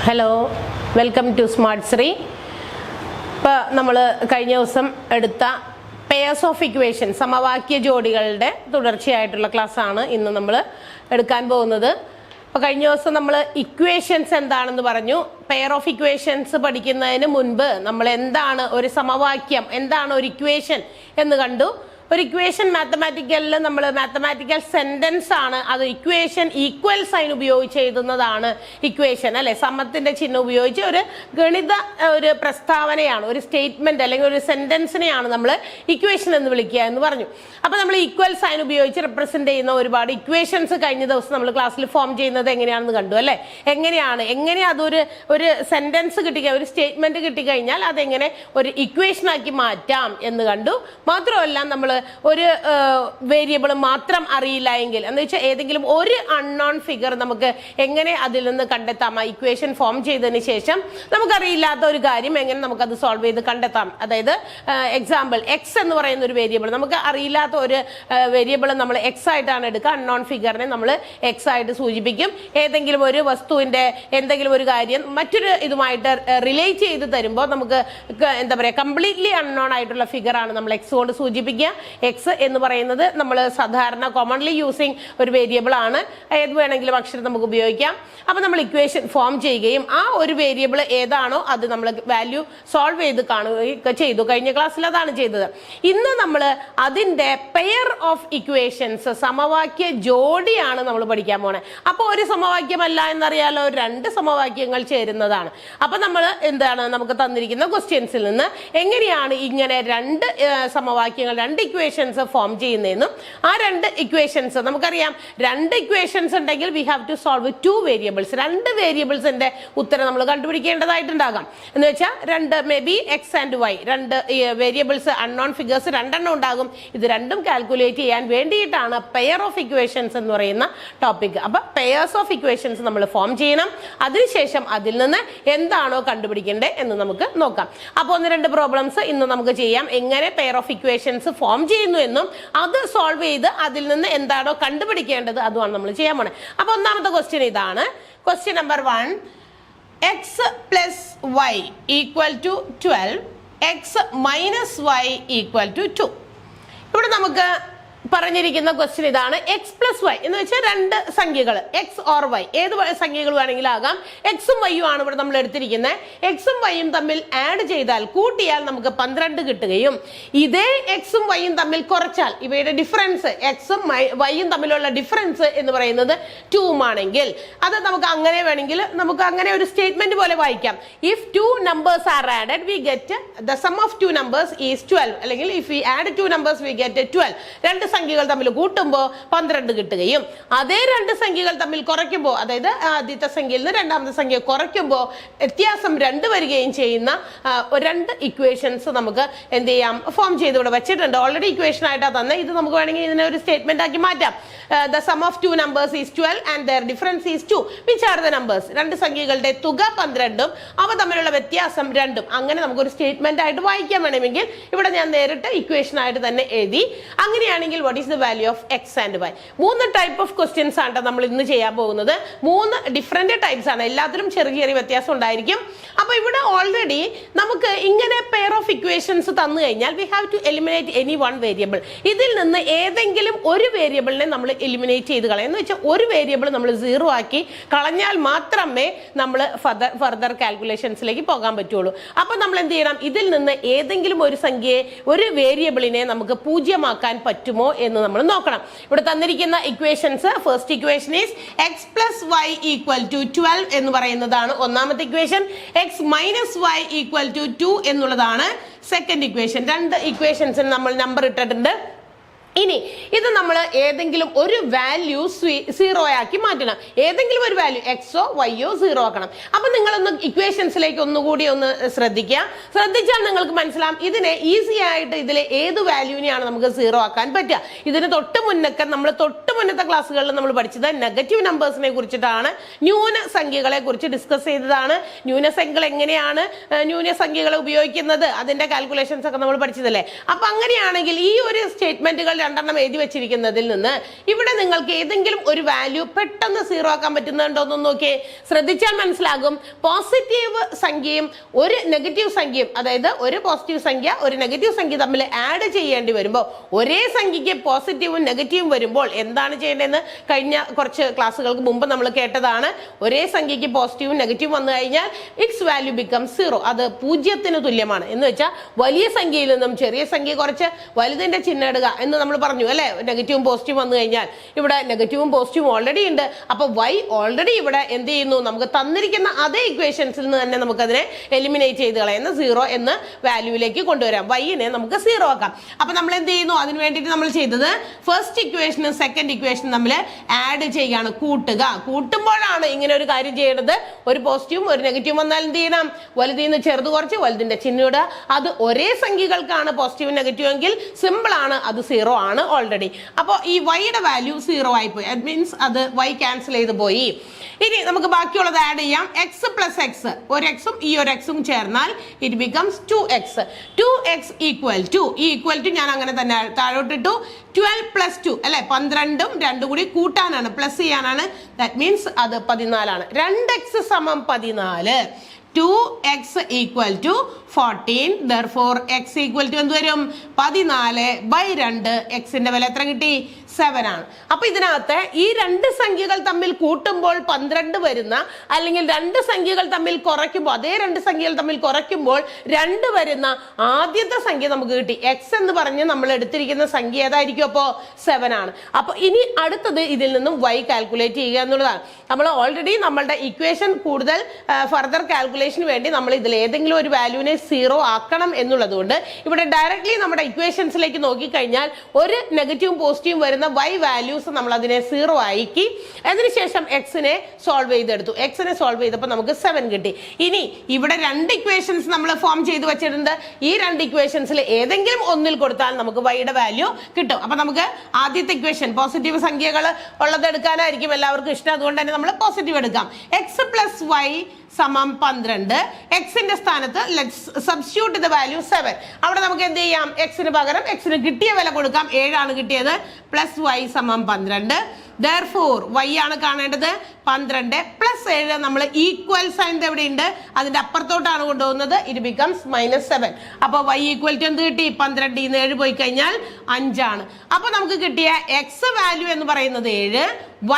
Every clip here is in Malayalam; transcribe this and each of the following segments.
Hello, welcome to smart Shri. ഇപ്പോൾ നമ്മൾ കഴിഞ്ഞ ദിവസം എടുത്ത പെയർസ് ഓഫ് ഇക്വേഷൻ സമവാക്യ ജോഡികളുടെ തുടർച്ചയായിട്ടുള്ള ക്ലാസ്സാണ് ഇന്ന് നമ്മൾ എടുക്കാൻ പോകുന്നത്. അപ്പോൾ കഴിഞ്ഞ ദിവസം നമ്മൾ ഇക്വേഷൻസ് എന്താണെന്ന് പറഞ്ഞു. പെയർ ഓഫ് ഇക്വേഷൻസ് പഠിക്കുന്നതിന് മുൻപ് നമ്മൾ എന്താണ് ഒരു സമവാക്യം, എന്താണ് ഒരു ഇക്വേഷൻ എന്ന് കണ്ടു. ഒരു ഇക്വേഷൻ മാത്തമാറ്റിക്കലിൽ നമ്മൾ മാത്തമാറ്റിക്കൽ സെന്റൻസ് ആണ്, അത് ഇക്വേഷൻ ഈക്വൽ സൈൻ ഉപയോഗിച്ച് എഴുതുന്നതാണ് ഇക്വേഷൻ അല്ലെ. സമത്തിന്റെ ചിഹ്നം ഉപയോഗിച്ച് ഒരു ഗണിത ഒരു പ്രസ്താവനയാണ്, ഒരു സ്റ്റേറ്റ്മെന്റ് അല്ലെങ്കിൽ ഒരു സെന്റൻസിനെയാണ് നമ്മൾ ഇക്വേഷൻ എന്ന് വിളിക്കുക എന്ന് പറഞ്ഞു. അപ്പൊ നമ്മൾ ഈക്വൽ സൈൻ ഉപയോഗിച്ച് റെപ്രസെന്റ് ചെയ്യുന്ന ഒരുപാട് ഇക്വേഷൻസ് കഴിഞ്ഞ ദിവസം നമ്മൾ ക്ലാസ്സിൽ ഫോം ചെയ്യുന്നത് എങ്ങനെയാണെന്ന് കണ്ടു അല്ലെ. എങ്ങനെ അതൊരു ഒരു സെന്റൻസ് കിട്ടിക്കഴിഞ്ഞാൽ, ഒരു സ്റ്റേറ്റ്മെന്റ് കിട്ടിക്കഴിഞ്ഞാൽ അതെങ്ങനെ ഒരു ഇക്വേഷൻ ആക്കി മാറ്റാം എന്ന് കണ്ടു. മാത്രമല്ല നമ്മൾ ഒരു വേരിയബിൾ മാത്രം അറിയില്ല എങ്കിൽ എന്ന് വെച്ചാൽ ഏതെങ്കിലും ഒരു അൺനോൺ ഫിഗർ നമുക്ക് എങ്ങനെ അതിൽ നിന്ന് കണ്ടെത്താം. ആ ഇക്വേഷൻ ഫോം ചെയ്തതിന് ശേഷം നമുക്കറിയില്ലാത്ത ഒരു കാര്യം എങ്ങനെ നമുക്കത് സോൾവ് ചെയ്ത് കണ്ടെത്താം. അതായത് എക്സാമ്പിൾ എക്സ് എന്ന് പറയുന്ന ഒരു വേരിയബിൾ, നമുക്ക് അറിയില്ലാത്ത ഒരു വേരിയബിൾ നമ്മൾ എക്സ് ആയിട്ടാണ് എടുക്കുക. അൺനോൺ ഫിഗറിനെ നമ്മൾ എക്സ് ആയിട്ട് സൂചിപ്പിക്കും. ഏതെങ്കിലും ഒരു വസ്തുവിന്റെ എന്തെങ്കിലും ഒരു കാര്യം മറ്റൊരു ഇതുമായിട്ട് റിലേറ്റ് ചെയ്ത് തരുമ്പോൾ നമുക്ക് എന്താ പറയുക, കംപ്ലീറ്റ്ലി അൺനോൺ ആയിട്ടുള്ള ഫിഗർ ആണ് നമ്മൾ എക്സ് കൊണ്ട് സൂചിപ്പിക്കുക. എക്സ് എന്ന് പറയുന്നത് നമ്മൾ സാധാരണ കോമൺലി യൂസിങ് ഒരു വേരിയബിൾ ആണ്. ഏത് വേണമെങ്കിലും അക്ഷരം നമുക്ക് ഉപയോഗിക്കാം. അപ്പൊ നമ്മൾ ഇക്വേഷൻ ഫോം ചെയ്യുകയും ആ ഒരു വേരിയബിൾ ഏതാണോ അത് നമ്മൾ വാല്യൂ സോൾവ് ചെയ്ത് കാണുകയൊക്കെ ചെയ്തു. കഴിഞ്ഞ ക്ലാസ്സിൽ അതാണ് ചെയ്തത്. ഇന്ന് നമ്മൾ അതിന്റെ പെയർ ഓഫ് ഇക്വേഷൻസ്, സമവാക്യ ജോഡിയാണ് നമ്മൾ പഠിക്കാൻ പോണേ. അപ്പൊ ഒരു സമവാക്യമല്ല എന്നറിയാലോ, രണ്ട് സമവാക്യങ്ങൾ ചേരുന്നതാണ്. അപ്പൊ നമ്മൾ എന്താണ്, നമുക്ക് തന്നിരിക്കുന്ന ക്വസ്റ്റ്യൻസിൽ നിന്ന് എങ്ങനെയാണ് ഇങ്ങനെ രണ്ട് സമവാക്യങ്ങൾ, രണ്ട് ഇക്വേഷൻസ് ഫോം ചെയ്യുന്നതെന്നും ആ രണ്ട് ഇക്വേഷൻസ് നമുക്കറിയാം. രണ്ട് ഇക്വേഷൻസ് ഉണ്ടെങ്കിൽ we have to solve two variables. രണ്ട് വേരിയബിൾസിന്റെ ഉത്തരം നമ്മൾ കണ്ടുപിടിക്കേണ്ടതായിട്ടുണ്ടാകാം. എന്ന് വെച്ചാൽ രണ്ട് may be X and Y, രണ്ട് വേരിയബിൾസ് അൺനോൺ ഫിഗേഴ്സ് രണ്ടെണ്ണം ഉണ്ടാകും. ഇത് രണ്ടും കാൽക്കുലേറ്റ് ചെയ്യാൻ വേണ്ടിയിട്ടാണ് പെയർ ഓഫ് ഇക്വേഷൻസ് എന്ന് പറയുന്ന ടോപ്പിക്. അപ്പൊ പെയർസ് ഓഫ് ഇക്വേഷൻസ് നമ്മൾ ഫോം ചെയ്യണം. അതിനുശേഷം അതിൽ നിന്ന് എന്താണോ കണ്ടുപിടിക്കേണ്ടത് എന്ന് നമുക്ക് നോക്കാം. അപ്പോൾ ഒന്ന് രണ്ട് പ്രോബ്ലംസ് ഇന്ന് നമുക്ക് ചെയ്യാം. എങ്ങനെ പെയർ ഓഫ് ഇക്വേഷൻസ് ഫോം ചെയ്യുന്നു എന്നും അത് സോൾവ് ചെയ്ത് അതിൽ നിന്ന് എന്താണോ കണ്ടുപിടിക്കേണ്ടത് അതുമാണ് നമ്മൾ ചെയ്യാൻ പോണേ. അപ്പൊ ഒന്നാമത്തെ ക്വസ്റ്റ്യൻ ഇതാണ്. Question number 1, X plus Y equal to 12, X minus Y equal to 2. ഇവിടെ നമുക്ക് പറഞ്ഞിരിക്കുന്ന ക്വസ്റ്റ്യൻ ഇതാണ്. എക്സ് പ്ലസ് വൈ എന്ന് വെച്ചാൽ രണ്ട് സംഖ്യകൾ, എക്സ് ഓർ വൈ, ഏത് സംഖ്യകൾ വേണമെങ്കിലും ആകാം. എക്സും വൈയും ആണ് ഇവിടെ നമ്മൾ എടുത്തിരിക്കുന്നത്. എക്സും വൈയും തമ്മിൽ ആഡ് ചെയ്താൽ, കൂട്ടിയാൽ നമുക്ക് 12 കിട്ടുകയും ഇതേ എക്സും വൈയും തമ്മിൽ കുറച്ചാൽ, ഇവയുടെ ഡിഫറൻസ് എക്സും വൈയും തമ്മിലുള്ള ഡിഫറൻസ് എന്ന് പറയുന്നത് 2 ആണെങ്കിൽ അത് നമുക്ക് അങ്ങനെ വേണമെങ്കിൽ നമുക്ക് അങ്ങനെ ഒരു സ്റ്റേറ്റ്മെന്റ് പോലെ വായിക്കാം. If 2 numbers are added we get the sum of 2 numbers is 12, അല്ലെങ്കിൽ if we add 2 numbers we get 12. രണ്ട് സംഖ്യകൾ തമ്മിൽ കൂട്ടുമ്പോൾ 12 കിട്ടുകയും അതേ രണ്ട് സംഖ്യകൾ തമ്മിൽ കുറയ്ക്കുമ്പോൾ, അതായത് ആദ്യത്തെ സംഖ്യയിൽ നിന്ന് രണ്ടാമത്തെ സംഖ്യ കുറയ്ക്കുമ്പോൾ വ്യത്യാസം 2 വരികയും ചെയ്യുന്ന രണ്ട് ഇക്വേഷൻസ് നമുക്ക് എന്ത് ചെയ്യാം, ഫോം ചെയ്ത് ഇവിടെ വെച്ചിട്ടുണ്ട്. ഓൾറെഡി ഇക്വേഷൻ ആയിട്ടാണ് തന്നെ. ഇത് നമുക്ക് വേണമെങ്കിൽ ഇതിനെ ഒരു സ്റ്റേറ്റ്മെന്റ് ആക്കി മാറ്റാം. The sum of 2 numbers is 12 and their difference is 2. Which are the numbers? രണ്ട് സംഖ്യകളുടെ തുക 12ഉം അവ തമ്മിലുള്ള വ്യത്യാസം 2ഉം. അങ്ങനെ നമുക്കൊരു സ്റ്റേറ്റ്മെന്റ് ആയിട്ട് വായിക്കാൻ വേണമെങ്കിൽ ഇവിടെ ഞാൻ നേരിട്ട് ഇക്വേഷൻ ആയിട്ട് തന്നെ എഴുതി. അങ്ങനെയാണെങ്കിൽ what is the value of x and y? 3 type of questions ആണ് നമ്മൾ ഇന്ന് ചെയ്യാൻ പോകുന്നത്. 3 ഡിഫറെന്റ് ടൈപ്സ് ആണ്. എല്ലാത്തിലും ചെറിയ ചെറിയ വ്യത്യാസം ഉണ്ടായിരിക്കും. അപ്പൊ ഇവിടെ ഓൾറെഡി നമുക്ക് ഇങ്ങനെ പെയർ ഓഫ് ഇക്വേഷൻസ് തന്നു കഴിഞ്ഞാൽ we have to eliminate any one variable. ഇതിൽ നിന്ന് ഏതെങ്കിലും ഒരു വേരിയബിളിനെ നമ്മൾ എലിമിനേറ്റ് ചെയ്ത് കളയും. എന്ന് വെച്ചാൽ ഒരു വേരിയബിൾ നമ്മൾ 0 ആക്കി കളഞ്ഞാൽ മാത്രമേ നമ്മൾ ഫർദർ കാൽക്കുലേഷൻസിലേക്ക് പോകാൻ പറ്റുള്ളൂ. അപ്പൊ നമ്മൾ എന്ത് ചെയ്യണം, ഇതിൽ നിന്ന് ഏതെങ്കിലും ഒരു സംഖ്യയെ, ഒരു വേരിയബിളിനെ നമുക്ക് 0 ആക്കാൻ പറ്റുമോ എന്ന് നമ്മൾ നോക്കണം. ഇവിടെ തന്നിരിക്കുന്ന equations, first equation is X plus Y equal to 12 എന്ന് പറയുന്നതാണ് ഒന്നാമത്തെ equation. X minus Y equal to 2 എന്നുള്ളതാണ് സെക്കൻഡ് ഇക്വേഷൻ. രണ്ട് ഇക്വേഷൻസിന് നമ്മൾ നമ്പർ ഇട്ടിട്ടുണ്ട്. ഇനി ഇത് നമ്മൾ ഏതെങ്കിലും ഒരു വാല്യൂ 0 ആക്കി മാറ്റണം. ഏതെങ്കിലും ഒരു വാല്യൂ എക്സോ വൈയോ 0 ആക്കണം. അപ്പൊ നിങ്ങളൊന്ന് ഇക്വേഷൻസിലേക്ക് ഒന്നുകൂടി ഒന്ന് ശ്രദ്ധിച്ചാൽ നിങ്ങൾക്ക് മനസ്സിലാവും ഇതിനെ ഈസി ആയിട്ട് ഇതിലെ ഏത് വാല്യൂവിനെയാണ് നമുക്ക് 0 ആക്കാൻ പറ്റുക. ഇതിന് തൊട്ട് മുന്നത്തെ ക്ലാസ്സുകളിൽ നമ്മൾ പഠിച്ചത് നെഗറ്റീവ് നമ്പേഴ്സിനെ കുറിച്ചിട്ടാണ്. ന്യൂനസംഖ്യകളെ കുറിച്ച് ഡിസ്കസ് ചെയ്തതാണ്. ന്യൂനസംഖ്യകൾ എങ്ങനെയാണ് ന്യൂനസംഖ്യകളെ ഉപയോഗിക്കുന്നത്, അതിന്റെ കാൽക്കുലേഷൻസ് ഒക്കെ നമ്മൾ പഠിച്ചതല്ലേ. അപ്പൊ അങ്ങനെയാണെങ്കിൽ ഈ ഒരു സ്റ്റേറ്റ്മെന്റുകൾ രണ്ടെണ്ണം എഴുതി വെച്ചിരിക്കുന്നതിൽ നിന്ന് ഇവിടെ നിങ്ങൾക്ക് ഏതെങ്കിലും ഒരു വാല്യൂ പെട്ടെന്ന് സീറോ ആക്കാൻ പറ്റുന്നുണ്ടോ എന്ന് നോക്കിയേ. ശ്രദ്ധിച്ചാൽ മനസ്സിലാകും, പോസിറ്റീവ് സംഖ്യയും ഒരു നെഗറ്റീവ് സംഖ്യയും, അതായത് ഒരു പോസിറ്റീവ് സംഖ്യ ഒരു നെഗറ്റീവ് സംഖ്യ തമ്മിൽ ആഡ് ചെയ്യേണ്ടി വരുമ്പോൾ, ഒരേ സംഖ്യയ്ക്ക് പോസിറ്റീവും നെഗറ്റീവും വരുമ്പോൾ എന്താണ് ചെയ്യേണ്ടതെന്ന് കഴിഞ്ഞ കുറച്ച് ക്ലാസ്സുകൾക്ക് മുമ്പ് നമ്മൾ കേട്ടതാണ്. ഒരേ സംഖ്യയ്ക്ക് പോസിറ്റീവും നെഗറ്റീവും വന്നു കഴിഞ്ഞാൽ ഇറ്റ്സ് വാല്യൂ ബിക്കം സീറോ, അത് 0 തുല്യമാണ്. എന്ന് വെച്ചാൽ വലിയ സംഖ്യയിൽ നിന്നും ചെറിയ സംഖ്യ കുറച്ച് വലുതിന്റെ ചിഹ്നം ഇടുക എന്ന് നമ്മൾ പറഞ്ഞു അല്ലെ. നെഗറ്റീവും പോസിറ്റീവും വന്നു കഴിഞ്ഞാൽ ഇവിടെ നെഗറ്റീവും പോസിറ്റീവും ഓൾറെഡി ഉണ്ട്. അപ്പൊ y ഓൾറെഡി ഇവിടെ എന്ത് ചെയ്യുന്നു, നമുക്ക് തന്നിരിക്കുന്ന അതേ ഇക്വേഷൻസിൽ നിന്ന് തന്നെ നമുക്കതിനെ എലിമിനേറ്റ് ചെയ്ത് കളയുന്ന 0 എന്ന വാല്യൂവിലേക്ക് കൊണ്ടുവരാം. y-നെ നമുക്ക് 0 ആക്കാം. അപ്പൊ നമ്മൾ എന്ത് ചെയ്യുന്നു, അതിന് വേണ്ടിയിട്ട് നമ്മൾ ചെയ്തത് ഫസ്റ്റ് ഇക്വേഷനും സെക്കൻഡ് ഇക്വേഷനും തമ്മിൽ ആഡ് ചെയ്യുകയാണ്, കൂട്ടുക. കൂട്ടുമ്പോഴാണ് ഇങ്ങനെ ഒരു കാര്യം ചെയ്യേണ്ടത്. ഒരു പോസിറ്റീവും ഒരു നെഗറ്റീവും വന്നാൽ എന്ത് ചെയ്യണം, വലുതിൽ നിന്ന് ചെറുത് കുറച്ച് വലുതിന്റെ ചിഹ്നം ഇടുക. അത് ഒരേ സംഖ്യകൾക്കാണ് പോസിറ്റീവ് നെഗറ്റീവ് എങ്കിൽ സിമ്പിൾ ആണ്, അത് 0 ആണ് ഓൾറെഡി. അപ്പോൾ ഈ y-യുടെ വാല്യൂ 0 ആയി പോയി. ദാറ്റ് മീൻസ് അത് y ക്യാൻസൽ ചെയ്ത് പോയി. ഇനി നമുക്ക് ബാക്കിയുള്ളത് ആഡ് ചെയ്യാം. എക്സ് പ്ലസ് എക്സ്, ഒരു എക്സും ഈ ഒരു എക്സും ചേർന്നാൽ it becomes 2x. 2x equal to, ഈ ഈക്വൽ ടു ഞാൻ അങ്ങനെ തന്നെ താഴോട്ടിട്ടു. 12 പ്ലസ് 2 അല്ലെ, 12ഉം 2 കൂടി കൂട്ടാനാണ്, പ്ലസ് ചെയ്യാനാണ്. ദാറ്റ് മീൻസ് അത് 14 ആണ്. 2x സമം 14. 2x equal to 14. therefore x equal to എന്ത് വരും, 14/2. എക്സിന്റെ വില എത്ര കിട്ടി, 7 ആണ്. അപ്പൊ ഇതിനകത്ത് ഈ രണ്ട് സംഖ്യകൾ തമ്മിൽ കൂട്ടുമ്പോൾ 12 വരുന്ന, അല്ലെങ്കിൽ രണ്ട് സംഖ്യകൾ തമ്മിൽ കുറയ്ക്കുമ്പോൾ, അതേ രണ്ട് സംഖ്യകൾ തമ്മിൽ കുറയ്ക്കുമ്പോൾ 2 വരുന്ന ആദ്യത്തെ സംഖ്യ നമുക്ക് കിട്ടി. x എന്ന് പറഞ്ഞ് നമ്മൾ എടുത്തിരിക്കുന്ന സംഖ്യ ഏതായിരിക്കും, അപ്പോ 7 ആണ്. അപ്പൊ ഇനി അടുത്തത് ഇതിൽ നിന്നും y കാൽക്കുലേറ്റ് ചെയ്യുക എന്നുള്ളതാണ്. നമ്മൾ ഓൾറെഡി നമ്മളുടെ ഇക്വേഷൻ കൂടുതൽ ഫർദർ കാൽക്കുലേഷന് വേണ്ടി നമ്മൾ ഇതിൽ ഏതെങ്കിലും ഒരു വാല്യൂവിനെ 0 ആക്കണം എന്നുള്ളത് കൊണ്ട് ഇവിടെ ഡയറക്ട്ലി നമ്മുടെ ഇക്വേഷൻസിലേക്ക് നോക്കിക്കഴിഞ്ഞാൽ ഒരു നെഗറ്റീവും പോസിറ്റീവും വരുന്ന y വാല്യൂസ് നമ്മൾ അതിനെ 0 ആക്കി, അതിനുശേഷം എക്സിനെ സോൾവ് ചെയ്തെടുത്തു. എക്സിനെ സോൾവ് ചെയ്തപ്പോൾ നമുക്ക് 7 കിട്ടി. ഇനി ഇവിടെ രണ്ട് ഇക്വേഷൻസ് നമ്മൾ ഫോം ചെയ്ത് വെച്ചിട്ടുണ്ട്. ഈ രണ്ട് ഇക്വേഷൻസിൽ ഏതെങ്കിലും ഒന്നിൽ കൊടുത്താൽ നമുക്ക് y-യുടെ വാല്യൂ കിട്ടും. അപ്പൊ നമുക്ക് ആദ്യത്തെ ഇക്വേഷൻ പോസിറ്റീവ് സംഖ്യകൾ ഉള്ളത് എടുക്കാനായിരിക്കും എല്ലാവർക്കും ഇഷ്ടം, അതുകൊണ്ട് തന്നെ നമ്മൾ പോസിറ്റീവ് എടുക്കാം. എക്സ് പ്ലസ് y സമം 12. എക്സിന്റെ സ്ഥാനത്ത് സബ്സ്റ്റിറ്റ്യൂട്ട് ദ വാല്യൂ 7. അവിടെ നമുക്ക് എന്ത് ചെയ്യാം, എക്സിന് പകരം എക്സിന് കിട്ടിയ വില കൊടുക്കാം. 7 ആണ് കിട്ടിയത്. പ്ലസ് y സമം 12. therefore y ആണ് കാണേണ്ടത്. 12 പ്ലസ് 7 നമ്മൾ ഈക്വൽ സൈൻ എവിടെയുണ്ട്, അതിന്റെ അപ്പുറത്തോട്ടാണ് കൊണ്ടുപോകുന്നത്. It becomes -7. അപ്പൊ y ഈക്വൽ ടു എന്ത് കിട്ടി, 12 7 പോയി കഴിഞ്ഞാൽ 5 ആണ്. അപ്പൊ നമുക്ക് കിട്ടിയ എക്സ് വാല്യൂ എന്ന് പറയുന്നത് 7,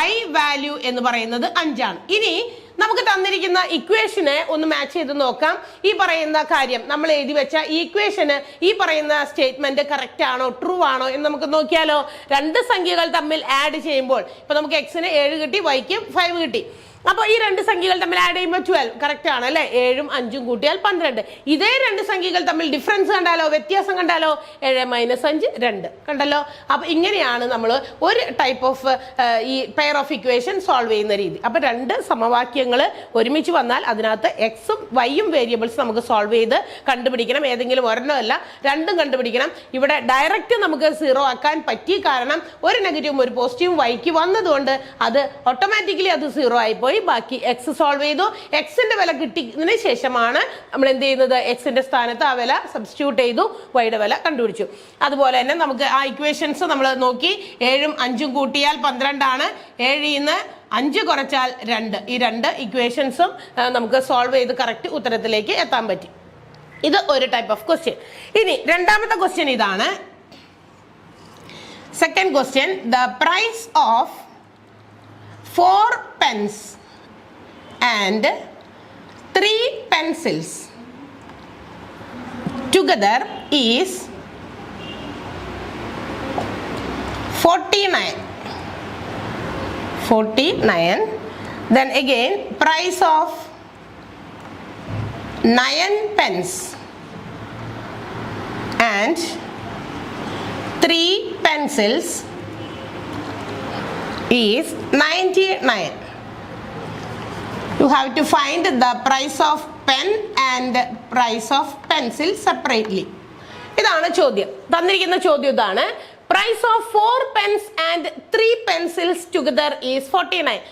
y വാല്യൂ എന്ന് പറയുന്നത് 5 ആണ്. ഇനി നമുക്ക് തന്നിരിക്കുന്ന ഇക്വേഷനെ ഒന്ന് മാച്ച് ചെയ്ത് നോക്കാം. ഈ പറയുന്ന കാര്യം നമ്മൾ എഴുതി വെച്ച ഈ ഇക്വേഷന് ഈ പറയുന്ന സ്റ്റേറ്റ്മെന്റ് കറക്റ്റ് ആണോ, ട്രൂ ആണോ എന്ന് നമുക്ക് നോക്കിയാലോ. രണ്ട് സംഖ്യകൾ തമ്മിൽ ആഡ് ചെയ്യുമ്പോൾ ഇപ്പൊ നമുക്ക് എക്സിന് 7 കിട്ടി, വൈക്ക് 5 കിട്ടി. അപ്പൊ ഈ രണ്ട് സംഖ്യകൾ തമ്മിൽ ആഡ് ചെയ്യുമ്പോൾ 12 കറക്റ്റ് ആണ് അല്ലെ. 7ഉം 5ഉം കൂട്ടിയാൽ 12. ഇതേ രണ്ട് സംഖ്യകൾ തമ്മിൽ ഡിഫറൻസ് കണ്ടാലോ, വ്യത്യാസം കണ്ടാലോ, 7 - 5 2 കണ്ടല്ലോ. അപ്പൊ ഇങ്ങനെയാണ് നമ്മൾ ഒരു ടൈപ്പ് ഓഫ് ഈ പെയർ ഓഫ് ഇക്വേഷൻ സോൾവ് ചെയ്യുന്ന രീതി. അപ്പൊ രണ്ട് സമവാക്യങ്ങൾ ഒരുമിച്ച് വന്നാൽ അതിനകത്ത് എക്സും വൈയും വേരിയബിൾസ് നമുക്ക് സോൾവ് ചെയ്ത് കണ്ടുപിടിക്കണം. ഏതെങ്കിലും ഒരെണ്ണമല്ല, രണ്ടും കണ്ടുപിടിക്കണം. ഇവിടെ ഡയറക്റ്റ് നമുക്ക് 0 ആക്കാൻ പറ്റി, കാരണം ഒരു നെഗറ്റീവും ഒരു പോസിറ്റീവും വൈക്ക് വന്നതുകൊണ്ട് അത് ഓട്ടോമാറ്റിക്കലി അത് 0 ആയിപ്പോയി. ബാക്കി എക്സ് സോൾവ് ചെയ്തു. എക്സിന്റെ വില കിട്ടിയതിനു ശേഷമാണ് നമ്മൾ എന്ത് ചെയ്യുന്നത്, എക്സിന്റെ സ്ഥാനത്ത് ആ വില സബ്സ്റ്റിറ്റ്യൂട്ട് ചെയ്തു, വൈയുടെ വില കണ്ടുപിടിച്ചു. അതുപോലെ തന്നെ നമുക്ക് ആ ഇക്വേഷൻസ് നമ്മൾ നോക്കി. 7ഉം 5ഉം കൂട്ടിയാൽ 12 ആണ്. 7ൽ നിന്ന് 5 കുറച്ചാൽ 2. ഈ രണ്ട് ഇക്വേഷൻസും നമുക്ക് സോൾവ് ചെയ്ത് കറക്റ്റ് ഉത്തരത്തിലേക്ക് എത്താൻ പറ്റി. ഇത് ഒരു ടൈപ്പ് ഓഫ് ക്വസ്റ്റ്യൻ. ഇനി രണ്ടാമത്തെ ക്വസ്റ്റ്യൻ ഇതാണ്. Second question, the price of 4 pens and 3 pencils together is 49. Then again, price of 9 pens and 3 pencils is 99. You have to find the price of pen and price of pencil separately. ഇതാണ് ചോദ്യം. തന്നിരിക്കുന്ന ചോദ്യം ഇതാണ്. Price of 4 pens and 3 pencils together is 49.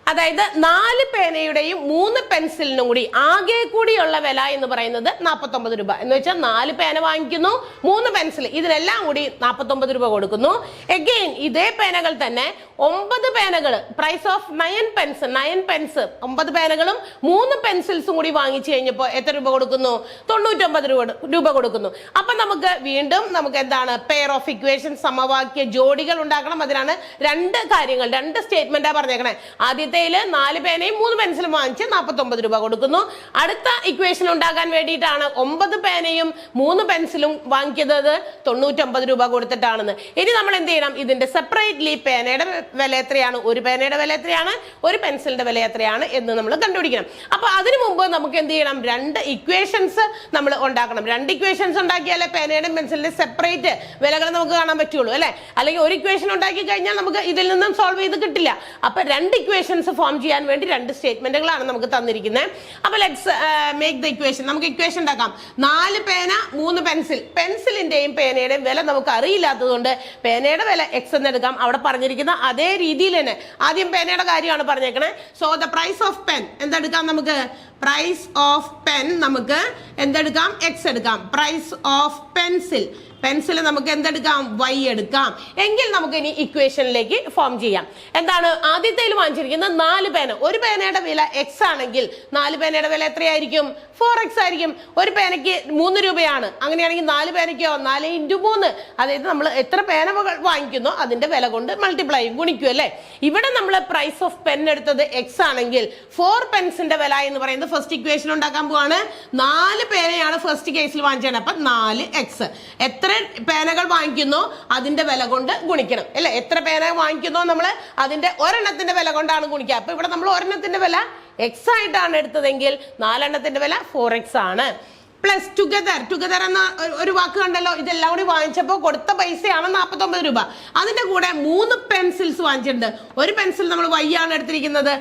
അതായത് 4 പേനയുടെയും 3 പെൻസിലിനും കൂടി ആകെ കൂടിയുള്ള വില എന്ന് പറയുന്നത് 49 രൂപ. എന്ന് വെച്ചാൽ 4 പേന വാങ്ങിക്കുന്നു, 3 പെൻസിൽ, ഇതിനെല്ലാം കൂടി 49 രൂപ കൊടുക്കുന്നു. എഗെയിൻ ഇതേ പേനകൾ തന്നെ 9 പേനകൾ, പ്രൈസ് ഓഫ് 9 പെൻസ് 9 പേനകളും 3 പെൻസിൽസും കൂടി വാങ്ങിച്ചു കഴിഞ്ഞപ്പോൾ എത്ര രൂപ കൊടുക്കുന്നു? 99 രൂപ കൊടുക്കുന്നു. അപ്പൊ നമുക്ക് വീണ്ടും എന്താണ് പെയർ ഓഫ് ഇക്വേഷൻ, സമവാക്യ ജോഡികൾ ഉണ്ടാക്കണം. അതിനാണ് 2 കാര്യങ്ങൾ, 2 സ്റ്റേറ്റ്മെന്റാ പറഞ്ഞേക്കണേ. ആദ്യത്തേല് 4 പേനയും 3 പെൻസിലും വാങ്ങിച്ച് 49 രൂപ കൊടുക്കുന്നു. അടുത്ത ഇക്വേഷൻ ഉണ്ടാക്കാൻ വേണ്ടിയിട്ടാണ് 9 പേനയും 3 പെൻസിലും വാങ്ങിക്കുന്നത് 99 രൂപ കൊടുത്തിട്ടാണെന്ന്. ഇനി നമ്മൾ എന്ത് ചെയ്യണം? ഇതിന്റെ സെപ്പറേറ്റ്ലി പേനയുടെ വില എത്രയാണ്, ഒരു പേനയുടെ വില എത്രയാണ്, ഒരു പെൻസിലിന്റെ വില എത്രയാണ് എന്ന് നമ്മൾ കണ്ടുപിടിക്കണം. അപ്പൊ അതിനു മുമ്പ് നമുക്ക് എന്ത് ചെയ്യണം? 2 ഇക്വേഷൻസ് നമ്മൾ ഉണ്ടാക്കണം. 2 ഇക്വേഷൻസ് ഉണ്ടാക്കിയാലേ പേനയുടെയും പെൻസിലിന്റെ സെപ്പറേറ്റ് വിലകൾ നമുക്ക് കാണാൻ പറ്റുള്ളൂ, അല്ലെ? അല്ലെങ്കിൽ ഒരു ഇക്വേഷൻ ഉണ്ടാക്കി കഴിഞ്ഞാൽ നമുക്ക് ഇതിൽ നിന്നും സോൾവ് ചെയ്ത് കിട്ടില്ല. അപ്പൊ 2 ഇക്വേഷൻസ് ഫോം ചെയ്യാൻ വേണ്ടി 2 സ്റ്റേറ്റ്മെന്റുകളാണ് നമുക്ക് തന്നിരിക്കുന്നത്. അപ്പൊ ലെറ്റ്സ് മേക്ക് ദ ഇക്വേഷൻ. നമുക്ക് ഇക്വേഷൻ ഉണ്ടാക്കാം. 4 പേന 3 പെൻസിൽ. പെൻസിലിന്റെയും പേനയുടെയും വില നമുക്ക് അറിയില്ലാത്തതുകൊണ്ട് പേനയുടെ വില എക്സ് എന്ന് എടുക്കാം. അവിടെ പറഞ്ഞിരിക്കുന്ന അതേ രീതിയിൽ തന്നെ ആദ്യം പേനയുടെ കാര്യമാണ് പറഞ്ഞേക്കണേ. So the price of pen എന്തെടുക്കാം? നമുക്ക് പ്രൈസ് ഓഫ് പെൻ നമുക്ക് എന്തെടുക്കാം? എക്സ് എടുക്കാം. പ്രൈസ് ഓഫ് പെൻസിൽ നമുക്ക് എന്തെടുക്കാം? വൈ എടുക്കാം. എങ്കിൽ നമുക്ക് ഇനി ഇക്വേഷനിലേക്ക് ഫോം ചെയ്യാം. എന്താണ്? ആദ്യത്തേൽ വാങ്ങിച്ചിരിക്കുന്നത് 4 പേന. ഒരു പേനയുടെ വില എക്സ് ആണെങ്കിൽ 4 പേനയുടെ വില എത്രയായിരിക്കും? 4x ആയിരിക്കും. ഒരു പേനയ്ക്ക് 3 രൂപയാണ്. അങ്ങനെയാണെങ്കിൽ 4 പേനയ്ക്കോ 4 × 3, അതായത് നമ്മൾ എത്ര പേന വാങ്ങിക്കുന്നോ അതിന്റെ വില കൊണ്ട് മൾട്ടിപ്ലൈ ഗുണിക്കും, അല്ലെ? ഇവിടെ നമ്മൾ പ്രൈസ് ഓഫ് പെൻ എടുത്തത് എക്സ് ആണെങ്കിൽ 4 പെൻസിന്റെ വില എന്ന് പറയുന്നത് ഫസ്റ്റ് ഇക്വേഷൻ ഉണ്ടാക്കാൻ പോവാണ്. 4 പേനയാണ് ഫസ്റ്റ് കേസിൽ വാങ്ങിച്ചത്. അപ്പൊ 4x. എത്ര പേനകൾ വാങ്ങിക്കുന്നോ അതിന്റെ വില കൊണ്ട് ഗുണിക്കണം, അല്ലെ? എത്ര പേന വാങ്ങിക്കുന്നോ നമ്മൾ അതിന്റെ ഒരെണ്ണത്തിന്റെ വില കൊണ്ടാണ് ഗുണിക്കുക. അപ്പൊ ഇവിടെ നമ്മൾ ഒരെണ്ണത്തിന്റെ വില എക്സ് ആയിട്ടാണ് എടുത്തതെങ്കിൽ 4 എണ്ണത്തിന്റെ വില 4x ആണ്. പ്ലസ് ടുഗദർ എന്ന ഒരു വാക്ക് കണ്ടല്ലോ. ഇതെല്ലാം കൂടി വാങ്ങിച്ചപ്പോൾ കൊടുത്ത പൈസയാണ് 49 രൂപ. അതിന്റെ കൂടെ 3 പെൻസിൽസ് വാങ്ങിച്ചിട്ടുണ്ട്. ഒരു പെൻസിൽ നമ്മൾ വൈ ആണ് എടുത്തിരിക്കുന്നത്.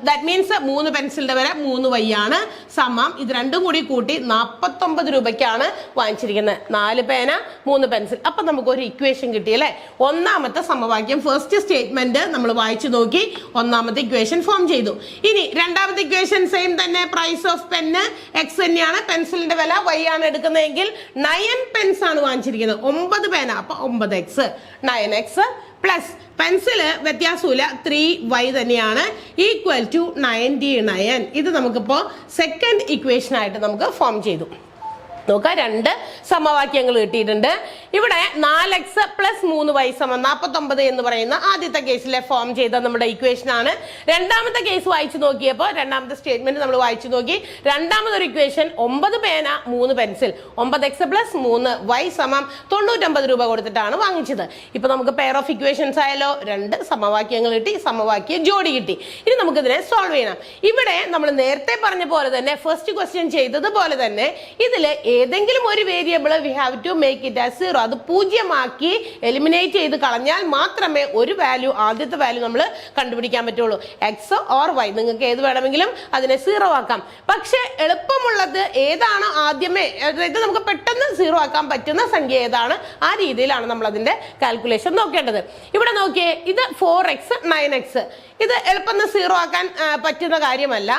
ദാറ്റ് മീൻസ് 3 പെൻസിലിന്റെ വില 3y ആണ്. സമം ഇത് രണ്ടും കൂടി കൂട്ടി 49 രൂപയ്ക്കാണ് വാങ്ങിച്ചിരിക്കുന്നത്. 4 പേന 3 പെൻസിൽ. അപ്പൊ നമുക്ക് ഒരു ഇക്വേഷൻ കിട്ടി, അല്ലെ? ഒന്നാമത്തെ സമവാക്യം, ഫസ്റ്റ് സ്റ്റേറ്റ്മെന്റ് നമ്മൾ വായിച്ചു നോക്കി. ഒന്നാമത്തെ ഇക്വേഷൻ ഫോം ചെയ്തു. ഇനി രണ്ടാമത്തെ ഇക്വേഷൻ സെയിം തന്നെ. പ്രൈസ് ഓഫ് പെന്ന് എക്സ് തന്നെയാണ്. പെൻസിലിന്റെ വില വൈ ആണ് എടുക്കുന്നതെങ്കിൽ 9 പെൻസ് ആണ് വാങ്ങിച്ചിരിക്കുന്നത്. 9 പേന. അപ്പൊ 9x 9x പ്ലസ് പെൻസില് വ്യത്യാസമില്ല 3y തന്നെയാണ് ഈക്വൽ ടു 99. ഇത് നമുക്കിപ്പോ സെക്കൻഡ് ഇക്വേഷൻ ആയിട്ട് നമുക്ക് ഫോം ചെയ്തു. നോക്കാം, 2 സമവാക്യങ്ങൾ കിട്ടിയിട്ടുണ്ട്. ഇവിടെ 4x പ്ലസ് 3y = 49 എന്ന് പറയുന്ന ആദ്യത്തെ കേസിലെ ഫോം ചെയ്ത നമ്മുടെ ഇക്വേഷൻ ആണ്. രണ്ടാമത്തെ കേസ് വായിച്ചു നോക്കിയപ്പോൾ രണ്ടാമത്തെ സ്റ്റേറ്റ്മെന്റ് നമ്മൾ വായിച്ചു നോക്കി. രണ്ടാമതൊരു ഇക്വേഷൻ 9 പേന 3 പെൻസിൽ 9x പ്ലസ് 3y = 99 രൂപ കൊടുത്തിട്ടാണ് വാങ്ങിച്ചത്. ഇപ്പൊ നമുക്ക് പെയർ ഓഫ് ഇക്വേഷൻസ് ആയാലോ. 2 സമവാക്യങ്ങൾ കിട്ടി, സമവാക്യ ജോഡി കിട്ടി. ഇനി നമുക്കിതിനെ സോൾവ് ചെയ്യണം. ഇവിടെ നമ്മൾ നേരത്തെ പറഞ്ഞ പോലെ തന്നെ ഫസ്റ്റ് ക്വസ്റ്റ്യൻ ചെയ്തതുപോലെ തന്നെ ഇതില് ഏതെങ്കിലും ഒരു variable we have to make it as 0. അത് 0 ആക്കി എലിമിനേറ്റ് ചെയ്ത് കളഞ്ഞാൽ മാത്രമേ ഒരു വാല്യൂ, ആദ്യത്തെ വാല്യൂ നമ്മൾ കണ്ടുപിടിക്കാൻ പറ്റുള്ളൂ. എക്സ് ഓർ വൈ, നിങ്ങൾക്ക് ഏത് വേണമെങ്കിലും അതിനെ 0 ആക്കാം. പക്ഷെ എളുപ്പമുള്ളത് ഏതാണ് ആദ്യമേ, അതായത് നമുക്ക് പെട്ടെന്ന് 0 ആക്കാൻ പറ്റുന്ന സംഖ്യ ഏതാണ്, ആ രീതിയിലാണ് നമ്മൾ അതിന്റെ കാൽക്കുലേഷൻ നോക്കേണ്ടത്. ഇവിടെ നോക്കിയേ, ഇത് 4x 9x. ഇത് എളുപ്പം 0 ആക്കാൻ പറ്റുന്ന കാര്യമല്ല.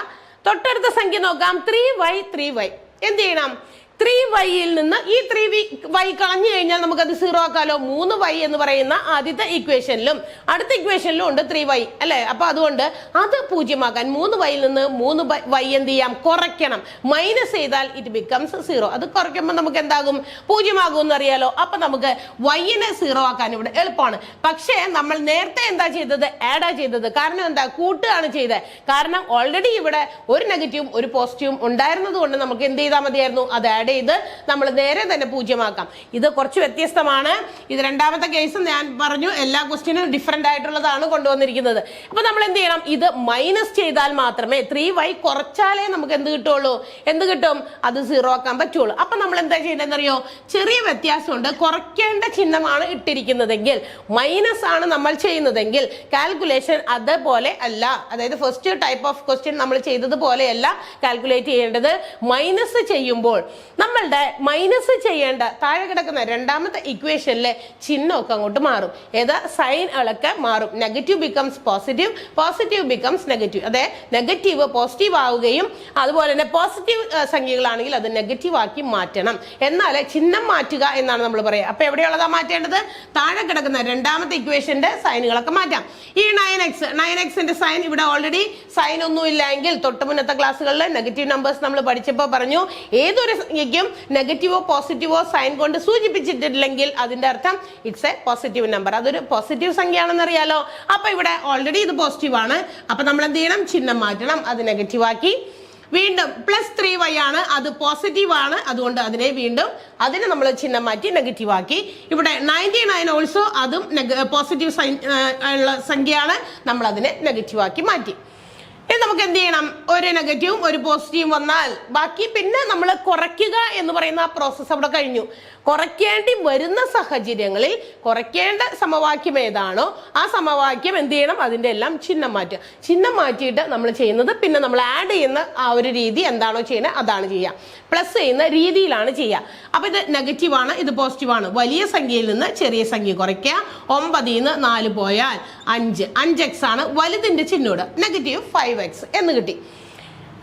തൊട്ടടുത്ത സംഖ്യ നോക്കാം, 3y. എന്ത് ചെയ്യണം? 3y നിന്ന് ഈ 3y കളഞ്ഞു കഴിഞ്ഞാൽ നമുക്കത് 0 ആക്കാലോ. 3y എന്ന് പറയുന്ന ആദ്യത്തെ ഇക്വേഷനിലും അടുത്ത ഇക്വേഷനിലും ഉണ്ട് 3y, അല്ലെ? അപ്പൊ അതുകൊണ്ട് അത് 0 ആക്കാൻ 3y നിന്ന് 3y എന്ത് ചെയ്യാം? കുറയ്ക്കണം. മൈനസ് ചെയ്താൽ ഇറ്റ് ബിക്കംസ് 0. അത് കുറയ്ക്കുമ്പോൾ നമുക്ക് എന്താകും? 0 ആകും എന്ന് അറിയാലോ. അപ്പൊ നമുക്ക് y-നെ 0 ആക്കാൻ ഇവിടെ എളുപ്പമാണ്. പക്ഷേ നമ്മൾ നേരത്തെ എന്താ ചെയ്തത്? ആഡാ ചെയ്തത്. കാരണം എന്താ? കൂട്ടുകയാണ് ചെയ്തത്. കാരണം ഓൾറെഡി ഇവിടെ ഒരു നെഗറ്റീവും ഒരു പോസിറ്റീവും ഉണ്ടായിരുന്നത് കൊണ്ട് നമുക്ക് എന്ത് ചെയ്താൽ മതിയായിരുന്നു? അത് ആഡ് ചെയ്ത് നമ്മൾ നേരെ തന്നെ 0 ആക്കാം. ഇത് കുറച്ച് വ്യത്യസ്തമാണ്. ഇത് രണ്ടാമത്തെ കേസ് ഞാൻ പറഞ്ഞു, എല്ലാ ക്വസ്റ്റ്യനും ഡിഫറെന്റ് ആയിട്ടുള്ളതാണ് കൊണ്ടുവന്നിരിക്കുന്നത്. അപ്പൊ നമ്മൾ എന്ത് ചെയ്യണം? ഇത് മൈനസ് ചെയ്താൽ മാത്രമേ 3y കുറച്ചാലേ നമുക്ക് എന്ത് കിട്ടുള്ളൂ? എന്ത് കിട്ടും? അത് 0 ആക്കാൻ പറ്റുള്ളൂ. അപ്പൊ നമ്മൾ എന്താ ചെയ്യേണ്ടതെന്നറിയോ? ചെറിയ വ്യത്യാസമുണ്ട്. കുറയ്ക്കേണ്ട ചിഹ്നമാണ് ഇട്ടിരിക്കുന്നതെങ്കിൽ, മൈനസ് ആണ് നമ്മൾ ചെയ്യുന്നതെങ്കിൽ കാൽക്കുലേഷൻ അതുപോലെ അല്ല. അതായത് ഫസ്റ്റ് ടൈപ്പ് ഓഫ് ക്വസ്റ്റ്യൻ നമ്മൾ ചെയ്തതുപോലെയല്ല കാൽക്കുലേറ്റ് ചെയ്യേണ്ടത്. മൈനസ് ചെയ്യുമ്പോൾ നമ്മളുടെ മൈനസ് ചെയ്യേണ്ട താഴെ കിടക്കുന്ന രണ്ടാമത്തെ ഇക്വേഷനിലെ ചിഹ്നമൊക്കെ അങ്ങോട്ട് മാറും. ഏതാ സൈൻ അളക്കെ മാറും. Negative becomes positive, positive becomes negative. അതെ, നെഗറ്റീവ് പോസിറ്റീവ് ആവുകയും അതുപോലെ തന്നെ പോസിറ്റീവ് സംഖ്യകളാണെങ്കിൽ അത് നെഗറ്റീവ് ആക്കി മാറ്റണം. എന്നാൽ ചിഹ്നം മാറ്റുക എന്നാണ് നമ്മൾ പറയുക. അപ്പൊ എവിടെയുള്ളതാ മാറ്റേണ്ടത്? താഴെ കിടക്കുന്ന രണ്ടാമത്തെ ഇക്വേഷന്റെ സൈനുകളൊക്കെ മാറ്റാം. ഈ 9x സൈൻ ഇവിടെ ഓൾറെഡി സൈൻ ഒന്നും ഇല്ലെങ്കിൽ തൊട്ട് മുന്നത്തെ ക്ലാസ്സുകളിൽ നെഗറ്റീവ് നമ്പേഴ്സ് നമ്മൾ പഠിച്ചപ്പോൾ പറഞ്ഞു ഏതൊരു സംഖ്യയ്ക്കും നെഗറ്റീവോ പോസിറ്റീവോ സൈൻ കൊണ്ട് സൂചിപ്പിച്ചിട്ടില്ലെങ്കിൽ അതിന്റെ അർത്ഥം ഇറ്റ്സ് എ പോസിറ്റീവ് നമ്പർ, അതൊരു പോസിറ്റീവ് സംഖ്യയാണെന്ന് അറിയാലോ. അപ്പൊ ഇവിടെ ഓൾറെഡി ഇത് പോസിറ്റീവ് ആണ്. അപ്പൊ നമ്മൾ എന്ത് ചെയ്യണം? ചിഹ്നം മാറ്റണം, അത് നെഗറ്റീവ് ആക്കി. വീണ്ടും +3y ആണ്, അത് പോസിറ്റീവ് ആണ്, അതുകൊണ്ട് അതിനെ നമ്മൾ ചിഹ്നം മാറ്റി നെഗറ്റീവ് ആക്കി. ഇവിടെ 99 ഓൾസോ അതും പോസിറ്റീവ് ഉള്ള സംഖ്യയാണ്, നമ്മൾ അതിനെ നെഗറ്റീവ് ആക്കി മാറ്റി. ഇനി നമുക്ക് എന്ത് ചെയ്യണം? ഒരു നെഗറ്റീവും ഒരു പോസിറ്റീവും വന്നാൽ ബാക്കി പിന്നെ നമ്മൾ കുറയ്ക്കുക എന്ന് പറയുന്ന ആ പ്രോസസ്സ് അവിടെ കഴിഞ്ഞു. കുറയ്ക്കേണ്ടി വരുന്ന സാഹചര്യങ്ങളിൽ കുറയ്ക്കേണ്ട സമവാക്യം ഏതാണോ ആ സമവാക്യം എന്ത് ചെയ്യണം? അതിന്റെ എല്ലാം ചിഹ്നം മാറ്റുക. ചിഹ്നം മാറ്റിയിട്ട് നമ്മൾ ചെയ്യുന്നത് പിന്നെ നമ്മൾ ആഡ് ചെയ്യുന്ന ആ ഒരു രീതി എന്താണോ ചെയ്യുന്നത് അതാണ് ചെയ്യുക. പ്ലസ് ചെയ്യുന്ന രീതിയിലാണ് ചെയ്യുക. അപ്പൊ ഇത് നെഗറ്റീവ് ആണ്, ഇത് പോസിറ്റീവ് ആണ്. വലിയ സംഖ്യയിൽ നിന്ന് ചെറിയ സംഖ്യ കുറയ്ക്കുക. 9ൽ നിന്ന് 4 പോയാൽ 5x ആണ്. വലുതിന്റെ ചിഹ്നോട് -5x എന്ന് കിട്ടി.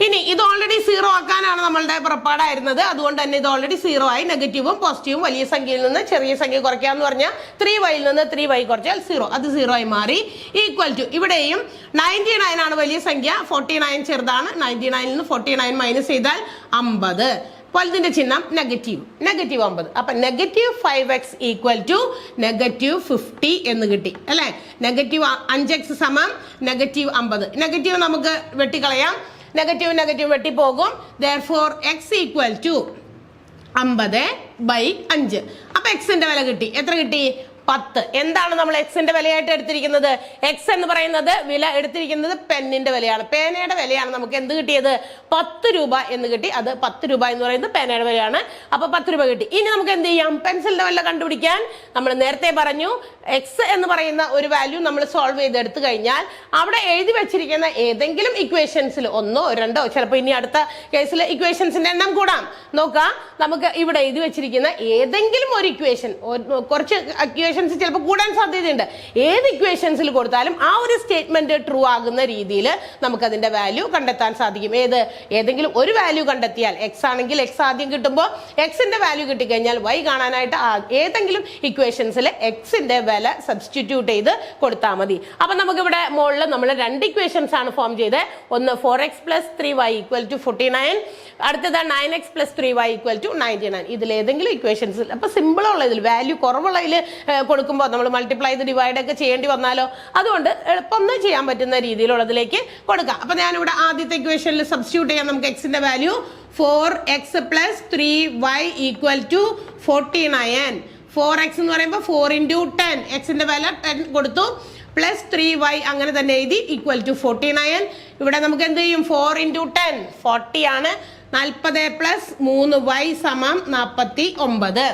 ഇനി ഇത് ഓൾറെഡി 0 ആക്കാനാണ് നമ്മളുടെ പുറപ്പാടായിരുന്നത്. അതുകൊണ്ട് തന്നെ ഇത് ഓൾറെഡി 0 ആയി. നെഗറ്റീവും പോസിറ്റീവും വലിയ സംഖ്യയിൽ നിന്ന് ചെറിയ സംഖ്യ കുറയ്ക്കാന്ന് പറഞ്ഞാൽ 3y നിന്ന് 3y കുറച്ചാൽ 0, അത് 0 ആയി മാറി. ഈക്വൽ ടു ഇവിടെയും 99 ആണ് വലിയ സംഖ്യ, 49 ചെറുതാണ്. 99ൽ നിന്ന് 49 മൈനസ് ചെയ്താൽ 50. വലുതിന്റെ ചിഹ്നം നെഗറ്റീവ് 50. അപ്പൊ -5x ഈക്വൽ ടു -50 എന്ന് കിട്ടി അല്ലെ. -5x സമം -50. നെഗറ്റീവ് നമുക്ക് വെട്ടിക്കളയാം. നെഗറ്റീവ് വെട്ടിപ്പോകും. therefore x equal to 50/5. അപ്പൊ എക്സിന്റെ വില കിട്ടി. എത്ര കിട്ടി? 10. എന്താണ് നമ്മൾ എക്സിന്റെ വിലയായിട്ട് എടുത്തിരിക്കുന്നത്? എക്സ് എന്ന് പറയുന്നത് വില എടുത്തിരിക്കുന്നത് പെന്നിന്റെ വിലയാണ്, പേനയുടെ വിലയാണ്. നമുക്ക് എന്ത് കിട്ടിയത്? 10 രൂപ എന്ന് കിട്ടി. അത് 10 രൂപ എന്ന് പറയുന്നത് പേനയുടെ വിലയാണ്. അപ്പൊ 10 രൂപ കിട്ടി. ഇനി നമുക്ക് എന്ത് ചെയ്യാം? പെൻസിലിന്റെ വില കണ്ടുപിടിക്കാൻ നമ്മൾ നേരത്തെ പറഞ്ഞു എക്സ് എന്ന് പറയുന്ന ഒരു വാല്യൂ നമ്മൾ സോൾവ് ചെയ്ത് എടുത്തു കഴിഞ്ഞാൽ അവിടെ എഴുതി വെച്ചിരിക്കുന്ന ഏതെങ്കിലും ഇക്വേഷൻസിൽ 1, 2 ചിലപ്പോൾ ഇനി അടുത്ത കേസിൽ ഇക്വേഷൻസിന്റെ എണ്ണം കൂടാം. നോക്കാം, നമുക്ക് ഇവിടെ എഴുതി വെച്ചിരിക്കുന്ന ഏതെങ്കിലും ഒരു ഇക്വേഷൻ, കുറച്ച് ഇക്വേഷൻസ് ചിലപ്പോൾ കൂടാൻ സാധ്യതയുണ്ട്. ഏത് ഇക്വേഷൻസിൽ കൊടുത്താലും ആ ഒരു സ്റ്റേറ്റ്മെന്റ് ട്രൂ ആകുന്ന രീതിയിൽ നമുക്ക് അതിന്റെ വാല്യൂ കണ്ടെത്താൻ സാധിക്കും. ഏതെങ്കിലും ഒരു വാല്യൂ കണ്ടെത്തിയാൽ എക്സ് ആണെങ്കിൽ എക്സ് ആദ്യം കിട്ടുമ്പോൾ എക്സിന്റെ വാല്യൂ കിട്ടിക്കഴിഞ്ഞാൽ വൈ കാണാനായിട്ട് ഏതെങ്കിലും ഇക്വേഷൻസിൽ എക്സിന്റെ വില സബ്സ്റ്റിറ്റ്യൂട്ട് ചെയ്ത് കൊടുത്താൽ മതി. അപ്പൊ നമുക്ക് ഇവിടെ മുകളിൽ നമ്മൾ 2 ഇക്വേഷൻസ് ആണ് ഫോം ചെയ്ത്. ഒന്ന് 4x + 3y = 49, അടുത്തത് 9x + 3y = 99. ഇതിൽ ഏതെങ്കിലും ഇക്വേഷൻസിൽ, അപ്പൊ സിമ്പിൾ ഉള്ളതിൽ വാല്യൂ കുറവുള്ളതിൽ കൊടുക്കുമ്പോൾ നമ്മൾ മൾട്ടിപ്ലൈ ചെയ്ത് ഡിവൈഡ് ഒക്കെ ചെയ്യേണ്ടി വന്നാലോ, അതുകൊണ്ട് എളുപ്പം ചെയ്യാൻ പറ്റുന്ന രീതിയിലുള്ളതിലേക്ക് കൊടുക്കാം. അപ്പൊ ഞാനിവിടെ ആദ്യത്തെ ഇക്വേഷനിൽ സബ്സ്റ്റിറ്റ്യൂട്ട് ചെയ്യാം. നമുക്ക് എക്സിന്റെ വാല്യൂ 4x + 3y = 49. 4x എന്ന് പറയുമ്പോൾ 4 × 10, എക്സിന്റെ വില 10 കൊടുത്തു, +3y അങ്ങനെ തന്നെ എഴുതി = 49. ഇവിടെ നമുക്ക് എന്ത് ചെയ്യും? 4 × 10 40 ആണ്. 40 + 3y = 49.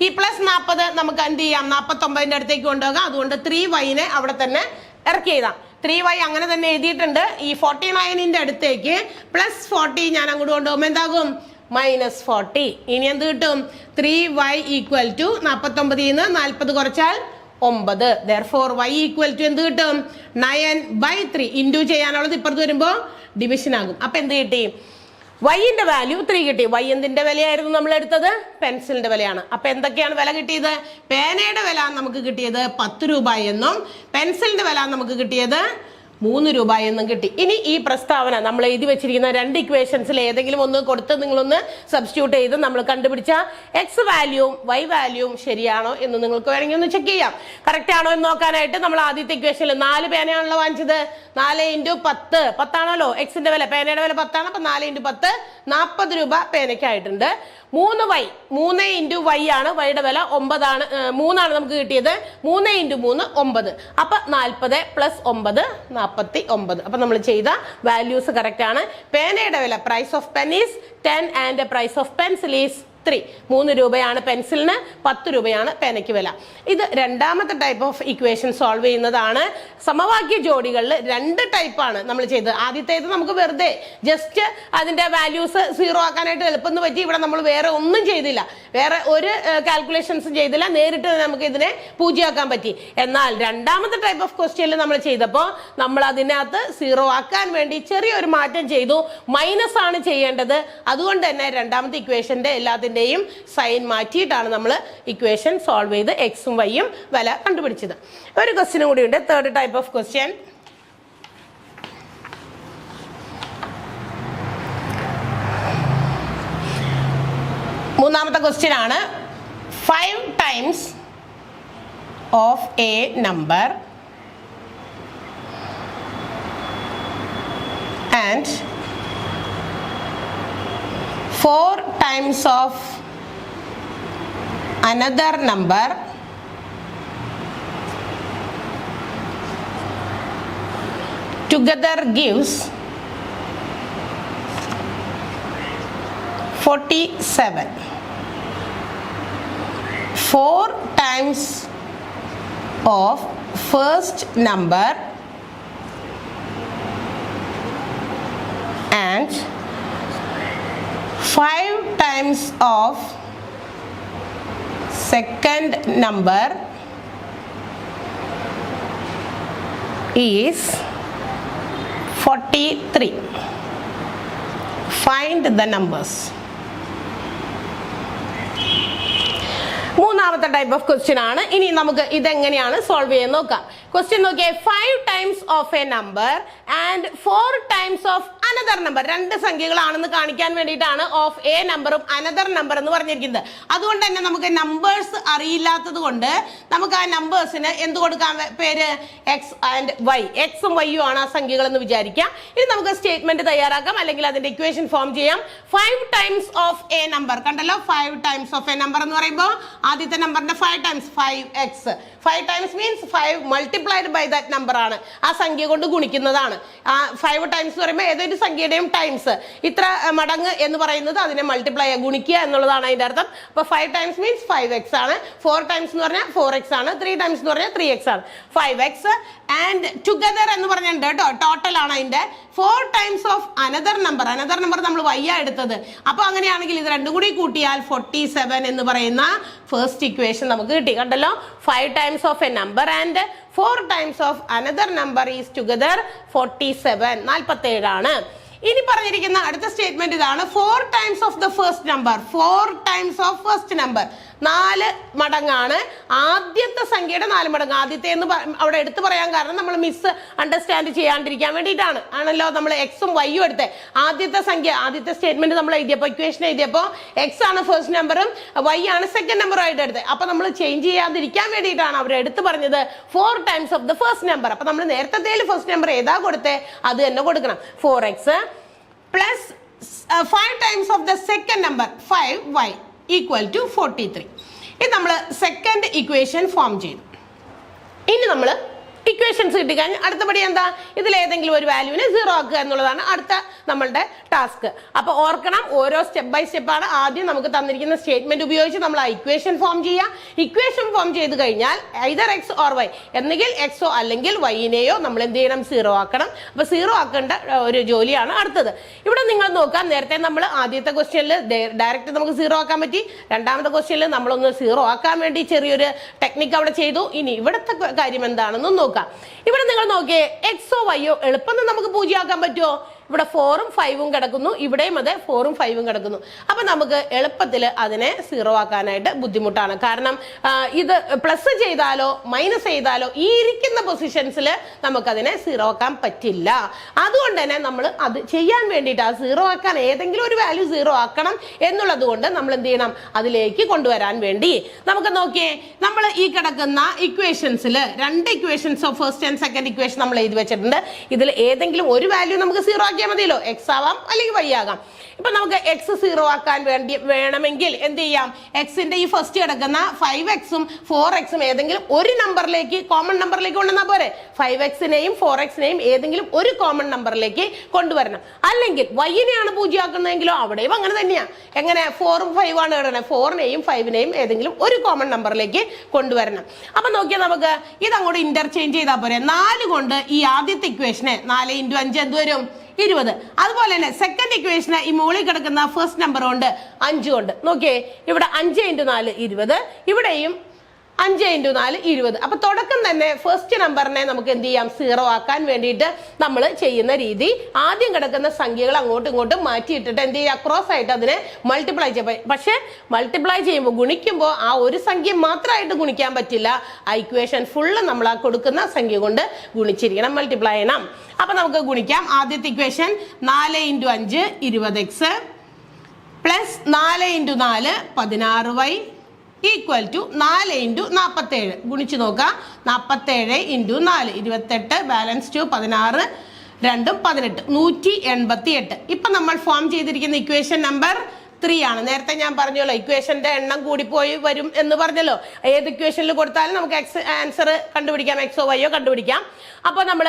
ഈ +40 നമുക്ക് എന്ത് ചെയ്യാം? 49ന്റെ അടുത്തേക്ക് കൊണ്ടുപോകാം. അതുകൊണ്ട് 3y അവിടെ തന്നെ ഇറക്കി എഴുതാം. 3y അങ്ങനെ തന്നെ എഴുതിയിട്ടുണ്ട്. ഈ 49ന്റെ അടുത്തേക്ക് +40 ഞാൻ അങ്ങോട്ട് കൊണ്ടുപോകുമ്പോൾ എന്താകും? -40. ഇനി എന്ത് കിട്ടും? 3y = 49ൽ നിന്ന് 40 കുറച്ചാൽ 9. therefore y = എന്ത് കിട്ടും? 9/3. ഇൻറ്റു ചെയ്യാനുള്ളത് ഇപ്പുറത്ത് വരുമ്പോൾ ഡിവിഷൻ ആകും. അപ്പൊ എന്ത് കിട്ടി? വൈന്റെ വാല്യൂ 3 കിട്ടി. വൈ എന്തിന്റെ വിലയായിരുന്നു നമ്മൾ എടുത്തത്? പെൻസിലിന്റെ വിലയാണ്. അപ്പൊ എന്തൊക്കെയാണ് വില കിട്ടിയത്? പേനയുടെ വില നമുക്ക് കിട്ടിയത് 10 രൂപ എന്നും പെൻസിലിന്റെ വില നമുക്ക് കിട്ടിയത് 3 രൂപ എന്നും കിട്ടി. ഇനി ഈ പ്രസ്താവന നമ്മൾ എഴുതി വെച്ചിരിക്കുന്ന 2 ഇക്വേഷൻസിൽ ഏതെങ്കിലും ഒന്ന് കൊടുത്ത് നിങ്ങളൊന്ന് സബ്സ്റ്റിറ്റ്യൂട്ട് ചെയ്ത് നമ്മൾ കണ്ടുപിടിച്ച എക്സ് വാല്യൂവും വൈ വാല്യൂവും ശരിയാണോ എന്ന് നിങ്ങൾക്ക് വേണമെങ്കിൽ ഒന്ന് ചെക്ക് ചെയ്യാം. കറക്റ്റ് ആണോ എന്ന് നോക്കാനായിട്ട് നമ്മൾ ആദ്യത്തെ ഇക്വേഷനിൽ 4 പേനയാണല്ലോ വാങ്ങിച്ചത്. 4 × 10 ആണല്ലോ എക്സിന്റെ വില. പേനയുടെ വില 10 ആണ്. അപ്പൊ 4 × 10 40 രൂപ പേനയ്ക്കായിട്ടുണ്ട്. 3y 3 × y ആണ്. വൈയുടെ വില 9 ആണ്. 3 ആണ് നമുക്ക് കിട്ടിയത്. 3 × 3 9. അപ്പൊ 40 + 9 49. അപ്പൊ നമ്മൾ ചെയ്ത വാല്യൂസ് കറക്റ്റ് ആണ്. പേനയുടെ വില price of pen is 10 and price of pencil is 3 രൂപയാണ് പെൻസിലിന്, 10 രൂപയാണ് പേനയ്ക്ക് വില. ഇത് രണ്ടാമത്തെ ടൈപ്പ് ഓഫ് ഇക്വേഷൻ സോൾവ് ചെയ്യുന്നതാണ്. സമവാക്യ ജോഡികളിൽ 2 ടൈപ്പാണ് നമ്മൾ ചെയ്തത്. ആദ്യത്തേത് നമുക്ക് വെറുതെ ജസ്റ്റ് അതിന്റെ വാല്യൂസ് 0 ആക്കാനായിട്ട് എളുപ്പം പറ്റി. ഇവിടെ നമ്മൾ വേറെ ഒന്നും ചെയ്തില്ല, വേറെ ഒരു കാൽക്കുലേഷൻസും ചെയ്തില്ല, നേരിട്ട് നമുക്ക് ഇതിനെ 0 ആക്കാൻ പറ്റി. എന്നാൽ രണ്ടാമത്തെ ടൈപ്പ് ഓഫ് ക്വസ്റ്റ്യനിൽ നമ്മൾ ചെയ്തപ്പോൾ നമ്മൾ അതിനകത്ത് 0 ആക്കാൻ വേണ്ടി ചെറിയൊരു മാറ്റം ചെയ്തു. മൈനസ് ആണ് ചെയ്യേണ്ടത്. അതുകൊണ്ട് തന്നെ രണ്ടാമത്തെ ഇക്വേഷന്റെ എല്ലാത്തിന്റെയും സൈൻ മാറ്റിയിട്ടാണ് നമ്മൾ ഇക്വേഷൻ സോൾവ് ചെയ്ത് എക്സും വൈയും വില കണ്ടുപിടിച്ചത്. ഒരു ക്വസ്റ്റ്യനും കൂടി ഉണ്ട്, തേർഡ് ടൈപ്പ് ഓഫ് ക്വസ്റ്റ്യൻ. മൂന്നാമത്തെ ക്വസ്റ്റ്യൻ ആണ് 5 times of A number and 4 times of another number together gives 47. 4 times of first number and 5 times of second number is 43. Find the numbers. മൂന്നാമത്തെ ടൈപ്പ് ഓഫ് ക്വസ്റ്റ്യൻ ആണ്. ഇനി നമുക്ക് ഇതെങ്ങനെയാണ് സോൾവ് ചെയ്യാൻ നോക്കാം. ക്വസ്റ്റ്യൻ നോക്കിയേ, 5 times of A number and 4 times of another number. 2 സംഖ്യകളാണെന്ന് കാണിക്കാൻ വേണ്ടിയിട്ടാണ് ഓഫ് എ നമ്പറും അനദർ നമ്പർ എന്ന് പറഞ്ഞിരിക്കുന്നത്. അതുകൊണ്ട് തന്നെ നമുക്ക് നമ്പേഴ്സ് അറിയില്ലാത്തത് കൊണ്ട് നമുക്ക് ആ നമ്പേഴ്സിന് എന്ത് കൊടുക്കാൻ പേര്? X and Y. എക്സും വൈയും ആണ് ആ സംഖ്യകൾ എന്ന് വിചാരിക്കാം. ഇനി നമുക്ക് സ്റ്റേറ്റ്മെന്റ് തയ്യാറാക്കാം, അല്ലെങ്കിൽ അതിന്റെ ഇക്വേഷൻ ഫോം ചെയ്യാം. 5 ടൈംസ് ഓഫ് എ നമ്പർ കണ്ടല്ലോ. 5 ടൈംസ് ഓഫ് എ നമ്പർ എന്ന് പറയുമ്പോൾ ആദ്യത്തെ നമ്പറിന്റെ 5 times 5x. 5 times means 5 multiplied by that number ആണ്, ആ സംഖ്യ കൊണ്ട് ഗുണിക്കുന്നതാണ്. 5 ടൈംസ് എന്ന് പറയുമ്പോൾ ഏതൊരു സംഖ്യയുടെയും ടൈംസ് ഇത്ര മടങ്ങ് എന്ന് പറയുന്നത് അതിനെ മൾട്ടിപ്ലൈ ഗുണിക്കുക എന്നുള്ളതാണ് അതിന്റെ അർത്ഥം. അപ്പൊ 5 ടൈംസ് മീൻസ് 5x ആണ്. 4 ടൈംസ് എന്ന് പറഞ്ഞാൽ 4x ആണ്. 3 ടൈംസ് എന്ന് പറഞ്ഞാൽ 3x ആണ്. 5x ആൻഡ് ടുഗദർ എന്ന് പറഞ്ഞിട്ടുണ്ട് കേട്ടോ, ടോട്ടൽ ആണ് അതിന്റെ. 4 times of another number. Another number നമ്മൾ y ആ എടുത്തത്. അപ്പൊ അങ്ങനെയാണെങ്കിൽ ഇത് രണ്ടും കൂടി കൂട്ടിയാൽ 47 എന്ന് പറയുന്ന ഫസ്റ്റ് ഇക്വേഷൻ നമുക്ക് കിട്ടി. കണ്ടല്ലോ, 5 times of A number and 4 times of another number is together 47. 47 ആണ്. ഇനി പറഞ്ഞിരിക്കുന്ന അടുത്ത സ്റ്റേറ്റ്മെന്റ് ഇതാണ്. 4 times of the first number. 4 times of first number 4 മടങ്ങാണ്. ആദ്യത്തെ സംഖ്യയുടെ 4 മടങ്ങ്. ആദ്യത്തെ എന്ന് അവിടെ എടുത്തു പറയാൻ കാരണം നമ്മൾ മിസ് അണ്ടർസ്റ്റാൻഡ് ചെയ്യാണ്ടിരിക്കാൻ വേണ്ടിയിട്ടാണ് ആണല്ലോ നമ്മൾ എക്സും വൈയും എടുത്തത്. ആദ്യത്തെ സംഖ്യ, ആദ്യത്തെ സ്റ്റേറ്റ്മെന്റ് നമ്മൾ എഴുതിയപ്പോൾ, ഇക്വേഷൻ എഴുതിയപ്പോൾ എക്സ് ആണ് ഫസ്റ്റ് നമ്പറും വൈ ആണ് സെക്കൻഡ് നമ്പറും ആയിട്ട് എടുത്തത്. അപ്പൊ നമ്മൾ ചേഞ്ച് ചെയ്യാതിരിക്കാൻ വേണ്ടിയിട്ടാണ് അവർ എടുത്തു പറഞ്ഞത് 4 times of the first number. അപ്പൊ നമ്മൾ നേരത്തെ ഫസ്റ്റ് നമ്പർ ഏതാ കൊടുത്തേ അത് തന്നെ കൊടുക്കണം. 4x plus 5 times of the second number 5y equal to 43. ഇത് നമ്മൾ സെക്കൻഡ് ഇക്വേഷൻ ഫോം ചെയ്തു. ഇനി നമ്മൾ ഇക്വേഷൻസ് കിട്ടിക്കഴിഞ്ഞാൽ അടുത്ത പടി എന്താ? ഇതിൽ ഏതെങ്കിലും ഒരു വാല്യൂവിനെ 0 ആക്കുക എന്നുള്ളതാണ് അടുത്ത നമ്മളുടെ ടാസ്ക്. അപ്പൊ ഓർക്കണം, ഓരോ സ്റ്റെപ്പ് ബൈ സ്റ്റെപ്പ് ആണ്. ആദ്യം നമുക്ക് തന്നിരിക്കുന്ന സ്റ്റേറ്റ്മെന്റ് ഉപയോഗിച്ച് നമ്മൾ ആ ഇക്വേഷൻ ഫോം ചെയ്യാം. ഇക്വേഷൻ ഫോം ചെയ്ത് കഴിഞ്ഞാൽ ഐദർ എക്സ് ഓർ വൈ, എന്നെങ്കിൽ എക്സോ അല്ലെങ്കിൽ വൈനെയോ നമ്മൾ എന്ത് ചെയ്യണം? 0 ആക്കണം. അപ്പൊ 0 ആക്കേണ്ട ഒരു ജോലിയാണ് അടുത്തത്. ഇവിടെ നിങ്ങൾ നോക്കാം, നേരത്തെ നമ്മൾ ആദ്യത്തെ ക്വസ്റ്റ്യനിൽ ഡയറക്റ്റ് നമുക്ക് 0 ആക്കാൻ പറ്റി. രണ്ടാമത്തെ ക്വസ്റ്റ്യനിൽ നമ്മളൊന്ന് 0 ആക്കാൻ വേണ്ടി ചെറിയൊരു ടെക്നിക്ക് അവിടെ ചെയ്തു. ഇനി ഇവിടുത്തെ കാര്യം എന്താണെന്ന് നോക്കാം. ഇവിടെ നിങ്ങൾ നോക്കിയേ, എക്സോ വൈയോ എളുപ്പം നമുക്ക് 0 ആക്കാൻ പറ്റുമോ? ഇവിടെ 4ഉം 5ഉം കിടക്കുന്നു, ഇവിടെയും അതെ 4ഉം 5ഉം കിടക്കുന്നു. അപ്പൊ നമുക്ക് എളുപ്പത്തിൽ അതിനെ 0 ആക്കാനായിട്ട് ബുദ്ധിമുട്ടാണ്. കാരണം ഇത് പ്ലസ് ചെയ്താലോ മൈനസ് ചെയ്താലോ ഈ ഇരിക്കുന്ന പൊസിഷൻസിൽ നമുക്കതിനെ 0 ആക്കാൻ പറ്റില്ല. അതുകൊണ്ട് തന്നെ നമ്മൾ അത് ചെയ്യാൻ വേണ്ടിയിട്ട് ആ 0 ആക്കാൻ ഏതെങ്കിലും ഒരു വാല്യൂ 0 ആക്കണം എന്നുള്ളത് കൊണ്ട് നമ്മൾ എന്ത് ചെയ്യണം? അതിലേക്ക് കൊണ്ടുവരാൻ വേണ്ടി നമുക്ക് നോക്കിയേ, നമ്മൾ ഈ കിടക്കുന്ന ഇക്വേഷൻസിൽ 2 equations of first and second equation നമ്മൾ എഴുതി വെച്ചിട്ടുണ്ട്. ഇതിൽ ഏതെങ്കിലും ഒരു വാല്യൂ നമുക്ക് 0 ആക്കി നോക്കിയാൽ മതിയല്ലോ. എക്സ് ആവാം അല്ലെങ്കിൽ വൈ ആകാം. ഇപ്പൊ നമുക്ക് എക്സ് 0 ആക്കാൻ വേണമെങ്കിൽ എന്ത് ചെയ്യാം? എക്സിന്റെ ഈ ഫസ്റ്റ് കിടക്കുന്ന 5x-ഉം 4x-ഉം ഏതെങ്കിലും ഒരു നമ്പറിലേക്ക്, കോമൺ നമ്പറിലേക്ക് കൊണ്ടുവന്നാൽ പോരെ. 5x-നെയും 4x-നെയും ഏതെങ്കിലും ഒരു കോമൺ നമ്പറിലേക്ക് കൊണ്ടുവരണം. അല്ലെങ്കിൽ വൈനെയാണ് 0 ആക്കുന്നതെങ്കിലോ അവിടെയും അങ്ങനെ തന്നെയാണ്. എങ്ങനെ? 4ഉം 5 ആണ് ഇടണേ. 4നെയും 5നെയും ഏതെങ്കിലും ഒരു കോമൺ നമ്പറിലേക്ക് കൊണ്ടുവരണം. അപ്പൊ നോക്കിയാൽ നമുക്ക് ഇത് അങ്ങോട്ട് ഇന്റർചേഞ്ച് ചെയ്താൽ പോരെ. 4 കൊണ്ട് ഈ ആദ്യത്തെ ഇക്വേഷനെ 4 × 5 എന്ത് വരും? 20. അതുപോലെ തന്നെ സെക്കൻഡ് ഇക്വേഷന് ഈ മുകളിൽ കിടക്കുന്ന ഫസ്റ്റ് നമ്പർ കൊണ്ട് 5 കൊണ്ട് നോക്കിയേ. ഇവിടെ 5 × 4 20, ഇവിടെയും 5 × 4 20. അപ്പൊ തുടക്കം തന്നെ ഫസ്റ്റ് നമ്പറിനെ നമുക്ക് എന്ത് ചെയ്യാം? 0 ആക്കാൻ വേണ്ടിയിട്ട് നമ്മൾ ചെയ്യുന്ന രീതി, ആദ്യം കിടക്കുന്ന സംഖ്യകൾ അങ്ങോട്ടും ഇങ്ങോട്ടും മാറ്റിയിട്ടിട്ട് എന്ത് ചെയ്യുക? ക്രോസ് ആയിട്ട് അതിനെ മൾട്ടിപ്ലൈ ചെയ്യാം. പക്ഷെ മൾട്ടിപ്ലൈ ചെയ്യുമ്പോൾ, ഗുണിക്കുമ്പോൾ ആ ഒരു സംഖ്യ മാത്രമായിട്ട് ഗുണിക്കാൻ പറ്റില്ല. ആ ഇക്വേഷൻ ഫുള്ള് നമ്മൾ ആ കൊടുക്കുന്ന സംഖ്യ കൊണ്ട് ഗുണിച്ചിരിക്കണം, മൾട്ടിപ്ലൈ ചെയ്യണം. അപ്പൊ നമുക്ക് ഗുണിക്കാം. ആദ്യത്തെ equation 4 × 5 20x plus 4 × 4 16y equal to 4 × 47. ഗുണിച്ചു നോക്കാം. 47 × 4 28, ബാലൻസ് ടു 16, 2 18, 188. ഇപ്പൊ നമ്മൾ ഫോം ചെയ്തിരിക്കുന്ന ഇക്വേഷൻ നമ്പർ 3 ആണ്. നേരത്തെ ഞാൻ പറഞ്ഞല്ലോ ഇക്വേഷന്റെ എണ്ണം കൂടിപ്പോയി വരും എന്ന് പറഞ്ഞല്ലോ. ഏത് ഇക്വേഷനിൽ കൊടുത്താലും നമുക്ക് ആൻസർ കണ്ടുപിടിക്കാം, എക്സോ വൈയോ കണ്ടുപിടിക്കാം. അപ്പൊ നമ്മൾ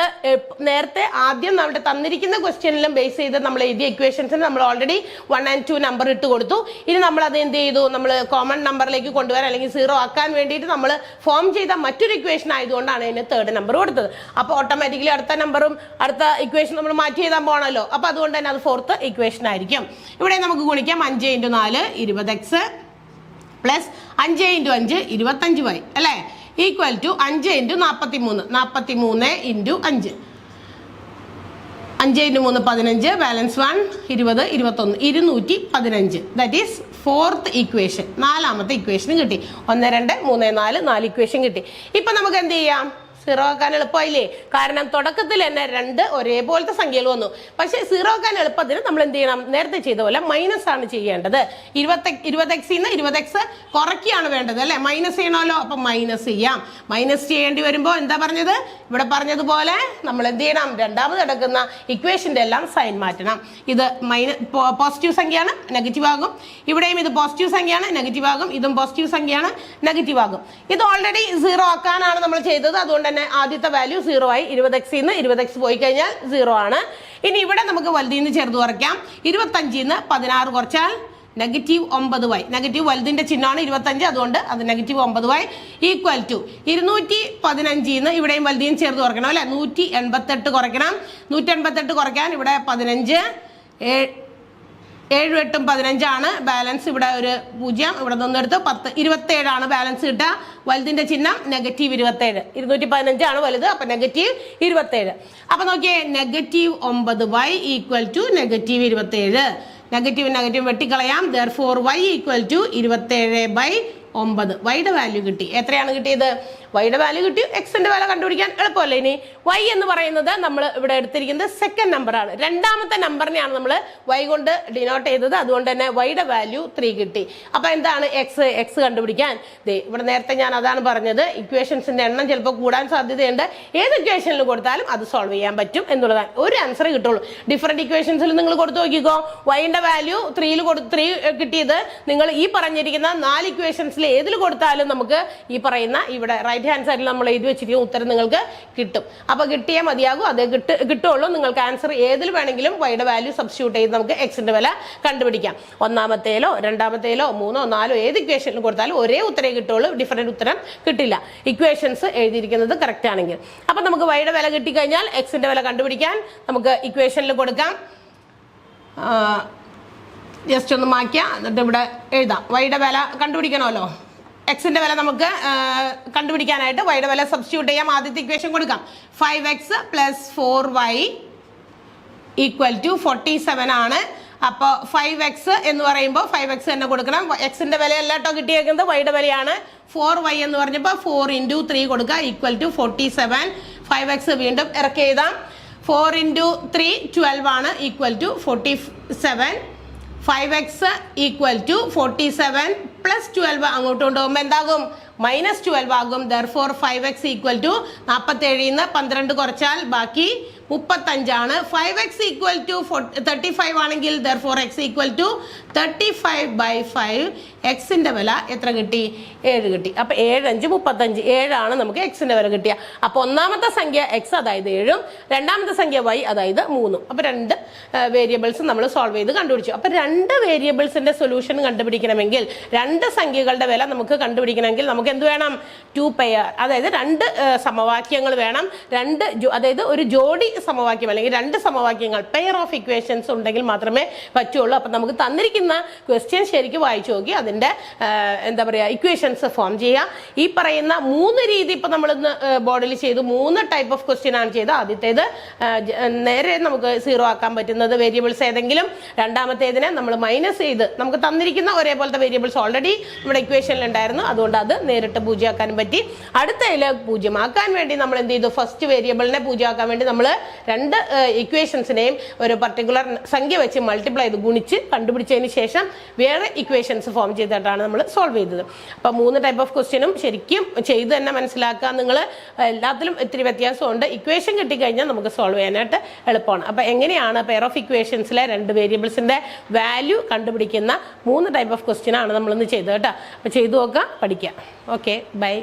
നേരത്തെ ആദ്യം നമ്മുടെ തന്നിരിക്കുന്ന ക്വസ്റ്റ്യനിലും ബേസ് ചെയ്ത് നമ്മൾ എഴുതിയ ഇക്വേഷൻസിന് നമ്മൾ ഓൾറെഡി 1 and 2 നമ്പർ ഇട്ട് കൊടുത്തു. ഇനി നമ്മൾ അത് എന്ത് ചെയ്തു? നമ്മൾ കോമൺ നമ്പറിലേക്ക് കൊണ്ടുവരാൻ അല്ലെങ്കിൽ 0 ആക്കാൻ വേണ്ടിയിട്ട് നമ്മൾ ഫോം ചെയ്ത മറ്റൊരു ഇക്വേഷൻ ആയതുകൊണ്ടാണ് അതിന് 3rd നമ്പർ കൊടുത്തത്. അപ്പൊ ഓട്ടോമാറ്റിക്കലി അടുത്ത നമ്പറും അടുത്ത ഇക്വേഷൻ നമ്മൾ മാറ്റി എഴുതാൻ പോകണമല്ലോ. അപ്പൊ അതുകൊണ്ട് തന്നെ അത് 4th ഇക്വേഷൻ ആയിരിക്കും. ഇവിടെ നമുക്ക് ഗുണിക്കാം. 5 × 4 20x പ്ലസ് 5 × 5 25y അല്ലേ, equal to 5 × 43 43 × 5 5 × 3 15, balance 1 20 21 215. That is 4th equation. 4ാമത്തെ ഇക്വേഷൻ കിട്ടി. 1 2 3 4 4 ഇക്വേഷൻ കിട്ടി. ഇപ്പൊ നമുക്ക് എന്ത് ചെയ്യാം? 0 ആക്കാൻ എളുപ്പമായില്ലേ? കാരണം തുടക്കത്തിൽ തന്നെ 2 ഒരേപോലത്തെ സംഖ്യകൾ വന്നു. പക്ഷെ 0 ആക്കാൻ എളുപ്പത്തിന് നമ്മൾ എന്ത് ചെയ്യണം? നേരത്തെ ചെയ്ത പോലെ മൈനസ് ആണ് ചെയ്യേണ്ടത്. 20x-ന്ന് 20x കുറയ്ക്കുകയാണ് വേണ്ടത് അല്ലെ, മൈനസ് ചെയ്യണമല്ലോ. അപ്പൊ മൈനസ് ചെയ്യാം. മൈനസ് ചെയ്യേണ്ടി വരുമ്പോൾ എന്താ പറഞ്ഞത്? ഇവിടെ പറഞ്ഞതുപോലെ നമ്മൾ എന്ത് ചെയ്യണം? രണ്ടാമത് കിടക്കുന്ന ഇക്വേഷന്റെ എല്ലാം സൈൻ മാറ്റണം. ഇത് പോസിറ്റീവ് സംഖ്യയാണ്, നെഗറ്റീവ് ആകും. ഇവിടെയും ഇത് പോസിറ്റീവ് സംഖ്യയാണ്, നെഗറ്റീവ് ആകും. ഇതും പോസിറ്റീവ് സംഖ്യയാണ്, നെഗറ്റീവ് ആകും. ഇത് ഓൾറെഡി 0 ആക്കാനാണ് നമ്മൾ ചെയ്തത്. അതുകൊണ്ട് തന്നെ ആദ്യത്തെ വാല്യൂ 0 ആയി. 20x-ന്ന് 20x പോയി കഴിഞ്ഞാൽ 0 ആണ്. ഇനി ഇവിടെ നമുക്ക് വലുതിന്ന് ചെറുത് കുറയ്ക്കാം. 25-ന്ന് 16 കുറച്ചാൽ -9y. നെഗറ്റീവ് വലുതിന്റെ ചിഹ്നമാണ് 25, അതുകൊണ്ട് അത് -9y ഈക്വൽ ടു 215-ന്ന് ഇവിടെയും വലുതിയും ചേർത്ത് കുറയ്ക്കണം അല്ലെ. 188 കുറയ്ക്കണം. 188 കുറയ്ക്കാൻ ഇവിടെ 15, 7 8 15 ആണ് ബാലൻസ്. ഇവിടെ ഒരു 0, ഇവിടെ നിന്നെടുത്ത് 10 27 ആണ് ബാലൻസ് കിട്ടുക. വലുതിന്റെ ചിഹ്നം -27. 215 ആണ് വലുത്, അപ്പൊ -27. അപ്പൊ നോക്കിയേ, -9y ഈക്വൽ ടു -27. നെഗറ്റീവ് വെട്ടിക്കളയാം. therefore y equal to 27/9. വൈയുടെ വാല്യൂ കിട്ടി. എത്രയാണ് കിട്ടിയത്? വൈയുടെ വാല്യൂ കിട്ടി. എക്സിന്റെ വില കണ്ടുപിടിക്കാൻ എളുപ്പമല്ലേ? ഇനി വൈ എന്ന് പറയുന്നത് നമ്മൾ ഇവിടെ എടുത്തിരിക്കുന്നത് സെക്കൻഡ് നമ്പർ ആണ്. രണ്ടാമത്തെ നമ്പറിനെയാണ് നമ്മൾ വൈ കൊണ്ട് ഡിനോട്ട് ചെയ്തത്. അതുകൊണ്ട് തന്നെ വൈയുടെ വാല്യൂ 3 കിട്ടി. അപ്പൊ എന്താണ് എക്സ് കണ്ടുപിടിക്കാൻ? ഇവിടെ നേരത്തെ ഞാൻ അതാണ് പറഞ്ഞത്, ഇക്വേഷൻസിന്റെ എണ്ണം ചിലപ്പോൾ കൂടാൻ സാധ്യതയുണ്ട്. ഏത് ഇക്വേഷനിൽ കൊടുത്താലും അത് സോൾവ് ചെയ്യാൻ പറ്റും എന്നുള്ളതാണ്. ഒരു ആൻസർ കിട്ടുള്ളൂ. ഡിഫറെന്റ് ഇക്വേഷൻസിൽ നിങ്ങൾ കൊടുത്തു നോക്കിക്കോ. വൈയുടെ വാല്യൂ 3 കിട്ടിയത് നിങ്ങൾ ഈ പറഞ്ഞിരിക്കുന്ന 4 ഇക്വേഷൻസിൽ ഏതിൽ കൊടുത്താലും നമുക്ക് ഈ പറയുന്ന ഇവിടെ റൈറ്റ് ഹാൻഡ് സൈഡിൽ നമ്മൾ എഴുതി വെച്ചിരിക്കുന്ന ഉത്തരം നിങ്ങൾക്ക് കിട്ടും. അപ്പൊ കിട്ടിയേ മതിയാകും, അതേ കിട്ടുള്ളൂ. നിങ്ങൾക്ക് ആൻസർ ഏതിൽ വേണമെങ്കിലും വൈയുടെ വാല്യൂ സബ്സ്റ്റിറ്റ്യൂട്ട് ചെയ്ത് നമുക്ക് എക്സിന്റെ വില കണ്ടുപിടിക്കാം. ഒന്നാമത്തേലോ രണ്ടാമത്തേലോ 3ഓ 4ഓ ഏത് ഇക്വേഷനിൽ കൊടുത്താലും ഒരേ ഉത്തരേ കിട്ടുള്ളൂ, ഡിഫറെന്റ് ഉത്തരം കിട്ടില്ല, ഇക്വേഷൻസ് എഴുതിയിരിക്കുന്നത് കറക്റ്റ് ആണെങ്കിൽ. അപ്പൊ നമുക്ക് വൈയുടെ വില കിട്ടിക്കഴിഞ്ഞാൽ എക്സിന്റെ വില കണ്ടുപിടിക്കാൻ നമുക്ക് ഇക്വേഷനിൽ കൊടുക്കാം. ജസ്റ്റ് ഒന്ന് മാറ്റിയാൽ എന്നിട്ട് ഇവിടെ എഴുതാം. വൈയുടെ വില കണ്ടുപിടിക്കണമല്ലോ. എക്സിന്റെ വില നമുക്ക് കണ്ടുപിടിക്കാനായിട്ട് വൈയുടെ വില സബ്സ്റ്റിറ്റ്യൂട്ട് ചെയ്യാം. ആദ്യത്തെ ഇക്വേഷൻ കൊടുക്കാം. 5x plus 4y equal to 47 ആണ്. അപ്പോൾ 5x എന്ന് പറയുമ്പോൾ 5x തന്നെ കൊടുക്കണം. എക്സിന്റെ വിലയല്ല കേട്ടോ കിട്ടിയേക്കുന്നത്, വൈയുടെ വിലയാണ്. 4y എന്ന് പറഞ്ഞപ്പോൾ 4 × 3 കൊടുക്കുക ഈക്വൽ ടു 47. 5x വീണ്ടും ഇറക്കി എഴുതാം. 4 × 3 12 ആണ് equal to 47. 5x equal to 47 plus 12 അങ്ങോട്ട് കൊണ്ടുപോകുമ്പോൾ എന്താകും? -12 ആകും. therefore 5x ഈക്വൽ ടു 47-ന്ന് 12 കുറച്ചാൽ ബാക്കി 35 5x ഈക്വൽ ടു 35 ആണെങ്കിൽ therefore x ഈക്വൽ ടു 35/5 എക്സിന്റെ വില എത്ര കിട്ടി? 7 കിട്ടി. അപ്പൊ 7 5 35 7 നമുക്ക് എക്സിന്റെ വില കിട്ടിയ. അപ്പൊ ഒന്നാമത്തെ സംഖ്യ എക്സ് അതായത് 7 രണ്ടാമത്തെ സംഖ്യ വൈ അതായത് 3. അപ്പൊ രണ്ട് വേരിയബിൾസ് നമ്മൾ സോൾവ് ചെയ്ത് കണ്ടുപിടിച്ചു. അപ്പൊ രണ്ട് വേരിയബിൾസിന്റെ സൊല്യൂഷൻ കണ്ടുപിടിക്കണമെങ്കിൽ രണ്ട് സംഖ്യകളുടെ വില നമുക്ക് കണ്ടുപിടിക്കണമെങ്കിൽ നമുക്ക് എന്ത് വേണം? 2 പെയർ, അതായത് രണ്ട് സമവാക്യങ്ങൾ വേണം. അതായത് ഒരു ജോഡി സമവാക്യം അല്ലെങ്കിൽ രണ്ട് സമവാക്യങ്ങൾ പെയർ ഓഫ് ഇക്വേഷൻസ് ഉണ്ടെങ്കിൽ മാത്രമേ പറ്റുള്ളൂ. അപ്പൊ നമുക്ക് തന്നിരിക്കുന്ന ക്വസ്റ്റ്യൻ ശരിക്കും വായിച്ചു നോക്കി അതിന്റെ എന്താ പറയുക ഇക്വേഷൻസ് ഫോം ചെയ്യുക. ഈ പറയുന്ന 3 രീതി ഇപ്പൊ നമ്മൾ ഇന്ന് ബോർഡിൽ ചെയ്തു. 3 ടൈപ്പ് ഓഫ് ക്വസ്റ്റ്യൻ ആണ് ചെയ്തത്. ആദ്യത്തേത് നേരെ നമുക്ക് 0 ആക്കാൻ പറ്റുന്നത് വേരിയബിൾസ് ഏതെങ്കിലും, രണ്ടാമത്തേതിനെ നമ്മൾ മൈനസ് ചെയ്ത് നമുക്ക് തന്നിരിക്കുന്ന ഒരേപോലത്തെ വേരിയബിൾസ് ഓൾറെഡി നമ്മുടെ ഇക്വേഷനിൽ ഉണ്ടായിരുന്നു, അതുകൊണ്ട് അത് നേരിട്ട് 0 ആക്കാനും പറ്റി. അടുത്തതിൽ 0 ആക്കാൻ വേണ്ടി നമ്മൾ എന്ത് ചെയ്തു? ഫസ്റ്റ് വേരിയബിളിനെ 0 ആക്കാൻ വേണ്ടി നമ്മൾ രണ്ട് ഇക്വേഷൻസിനെയും ഒരു പർട്ടിക്കുലർ സംഖ്യ വെച്ച് മൾട്ടിപ്ലൈ ചെയ്ത് ഗുണിച്ച് കണ്ടുപിടിച്ചതിന് ശേഷം വേറെ ഇക്വേഷൻസ് ഫോം ചെയ്തിട്ടാണ് നമ്മൾ സോൾവ് ചെയ്തത്. അപ്പൊ 3 ടൈപ്പ് ഓഫ് ക്വസ്റ്റ്യനും ശരിക്കും ചെയ്ത് തന്നെ മനസ്സിലാക്കുക. നിങ്ങൾ എല്ലാത്തിലും ഇത്തിരി വ്യത്യാസമുണ്ട്. ഇക്വേഷൻ കിട്ടിക്കഴിഞ്ഞാൽ നമുക്ക് സോൾവ് ചെയ്യാനായിട്ട് എളുപ്പമാണ്. അപ്പൊ എങ്ങനെയാണ് പെയർ ഓഫ് ഇക്വേഷൻസിലെ രണ്ട് വേരിയബിൾസിന്റെ വാല്യൂ കണ്ടുപിടിക്കുന്ന 3 ടൈപ്പ് ഓഫ് ക്വസ്റ്റ്യൻ ആണ് നമ്മളിന്ന് ചെയ്തത് കേട്ടോ. അപ്പൊ ചെയ്തു നോക്കുക, പഠിക്കുക. Okay, by.